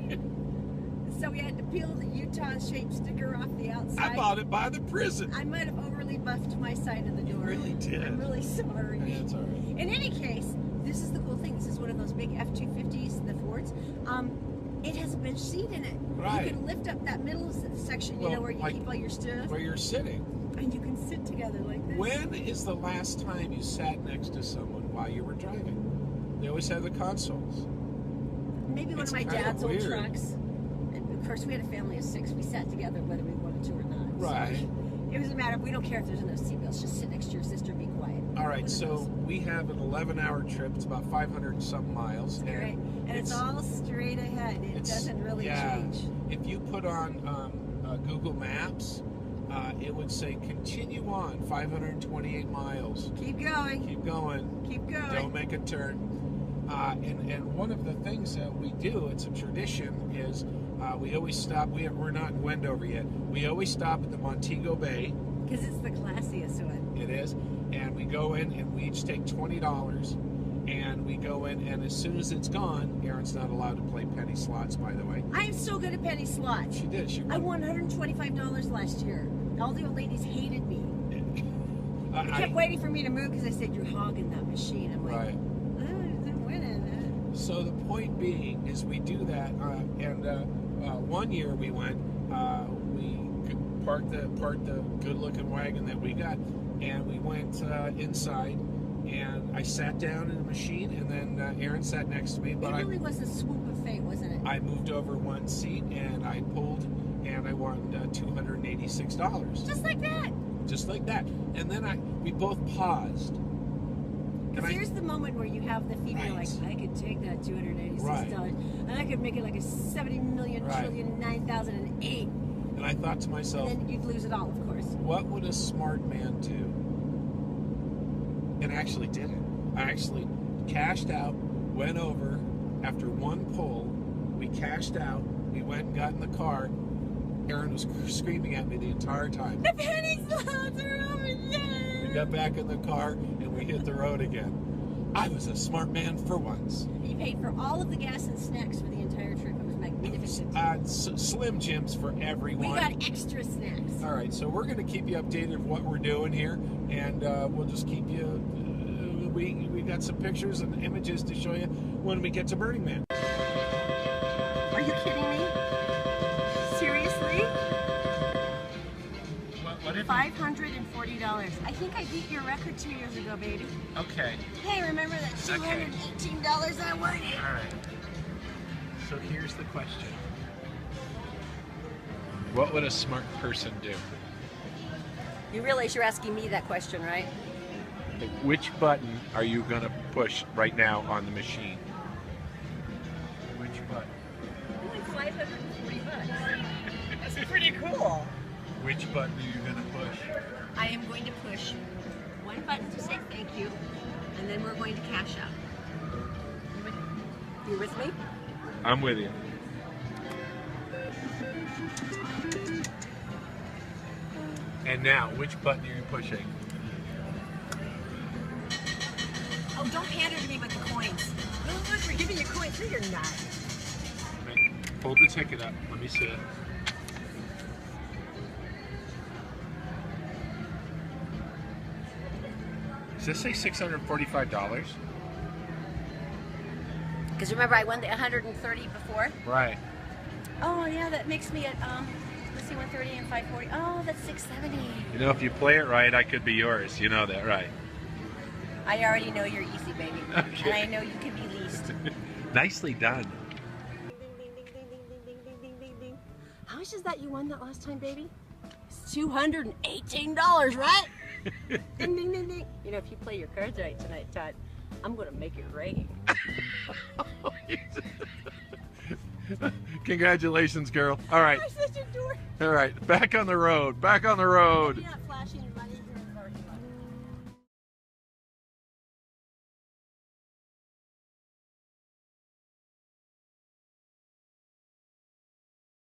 B: So we had to peel the Utah-shaped sticker off the outside.
A: I bought it by the prison.
B: I might have overly buffed my side of the door.
A: You really did.
B: I'm really sorry.
A: That's all right.
B: In any case, this is the cool thing. This is one of those big F-250s, the Fords. It has a bench seat in it.
A: Right.
B: You can lift up that middle section, you know, where you keep all your stuff.
A: Where you're sitting.
B: And you can sit together like this.
A: When is the last time you sat next to someone while you were driving? They always have the consoles.
B: Maybe one
A: It's
B: of my
A: kind of
B: dad's old
A: weird.
B: trucks. And of course, we had a family of 6. We sat together whether we wanted to or not.
A: Right.
B: So it doesn't matter. We don't care if there's no seatbelts. Just sit next to your sister and be quiet.
A: All right, so we have an 11-hour trip. It's about 500 and some miles.
B: Right. And it's all straight ahead. It doesn't really change.
A: If you put on Google Maps, it would say continue on 528 miles.
B: Keep going.
A: Keep going.
B: Keep going.
A: Don't make a turn. And one of the things that we do, it's a tradition, is we always stop. We're not in Wendover yet. We always stop at the Montego Bay.
B: Because it's the classiest one.
A: It is. And we go in and we each take $20. And we go in, and as soon as it's gone, Erin's not allowed to play penny slots, by the way.
B: I am so good at penny slots.
A: She did. She
B: I won $125 last year. All the old ladies hated me. They kept waiting for me to move because I said, "You're hogging that machine." I'm like,
A: Right.
B: I'm winning.
A: So the point being is we do that, and one year we went, we parked the good-looking wagon that we got, and we went inside, and I sat down in the machine, and then Erin sat next to me. But
B: It really was a swoop of fate, wasn't it?
A: I moved over one seat, and I pulled, and I won $286.
B: Just like that.
A: Just like that. And then we both paused.
B: Because here's the moment where you have the feeling like, I could take that $286 and I could make it like a 70 million trillion 9,008.
A: And I thought to myself,
B: and then you'd lose it all, of course.
A: What would a smart man do? And I actually did it. I actually cashed out, went over after one pull. We cashed out. We went and got in the car. Erin was screaming at me the entire time.
B: The penny slots are over there.
A: We got back in the car and we hit the road again. I was a smart man for once.
B: You paid for all of the gas and snacks for the entire trip. It was magnificent.
A: Slim Jims for everyone.
B: We got extra snacks.
A: All right, so we're going to keep you updated of what we're doing here, and we'll just keep you. We got some pictures and images to show you when we get to Burning Man.
B: Are you kidding me? Seriously?
A: What did
B: $540. I think I beat your record 2 years ago, baby.
A: Okay.
B: Hey, remember that $218 I won?
A: All right. So here's the question. What would a smart person do?
B: You realize you're asking me that question, right?
A: Which button are you going to push right now on the machine? Which button?
B: Only $540. That's pretty cool.
A: Which button are you going to push?
B: I am going to push one button to say thank you, and then we're going to cash out. You with me?
A: I'm with you. And now, which button are you pushing?
B: Oh, don't pander to me with the coins. Oh, look, we're giving you coins. No, you're not.
A: Wait, hold the ticket up. Let me see it. Does this say $645?
B: Because remember, I won the 130 before.
A: Right.
B: Oh yeah, that makes me at let's see, 130 and 540. Oh, that's 670.
A: You know, if you play it right, I could be yours. You know that, right?
B: I already know you're easy, baby,
A: Okay.
B: and I know you can be least.
A: Nicely done.
B: Ding, ding, ding, ding, ding, ding, ding, ding, ding, ding, ding. How much is that you won that last time, baby? It's $218, right? Ding, ding, ding, ding. You know, if you play your cards right tonight, Todd, I'm gonna make it rain.
A: Congratulations, girl. All right.
B: You're such a dork.
A: All right. Back on the road. Back on the road.
B: Yeah.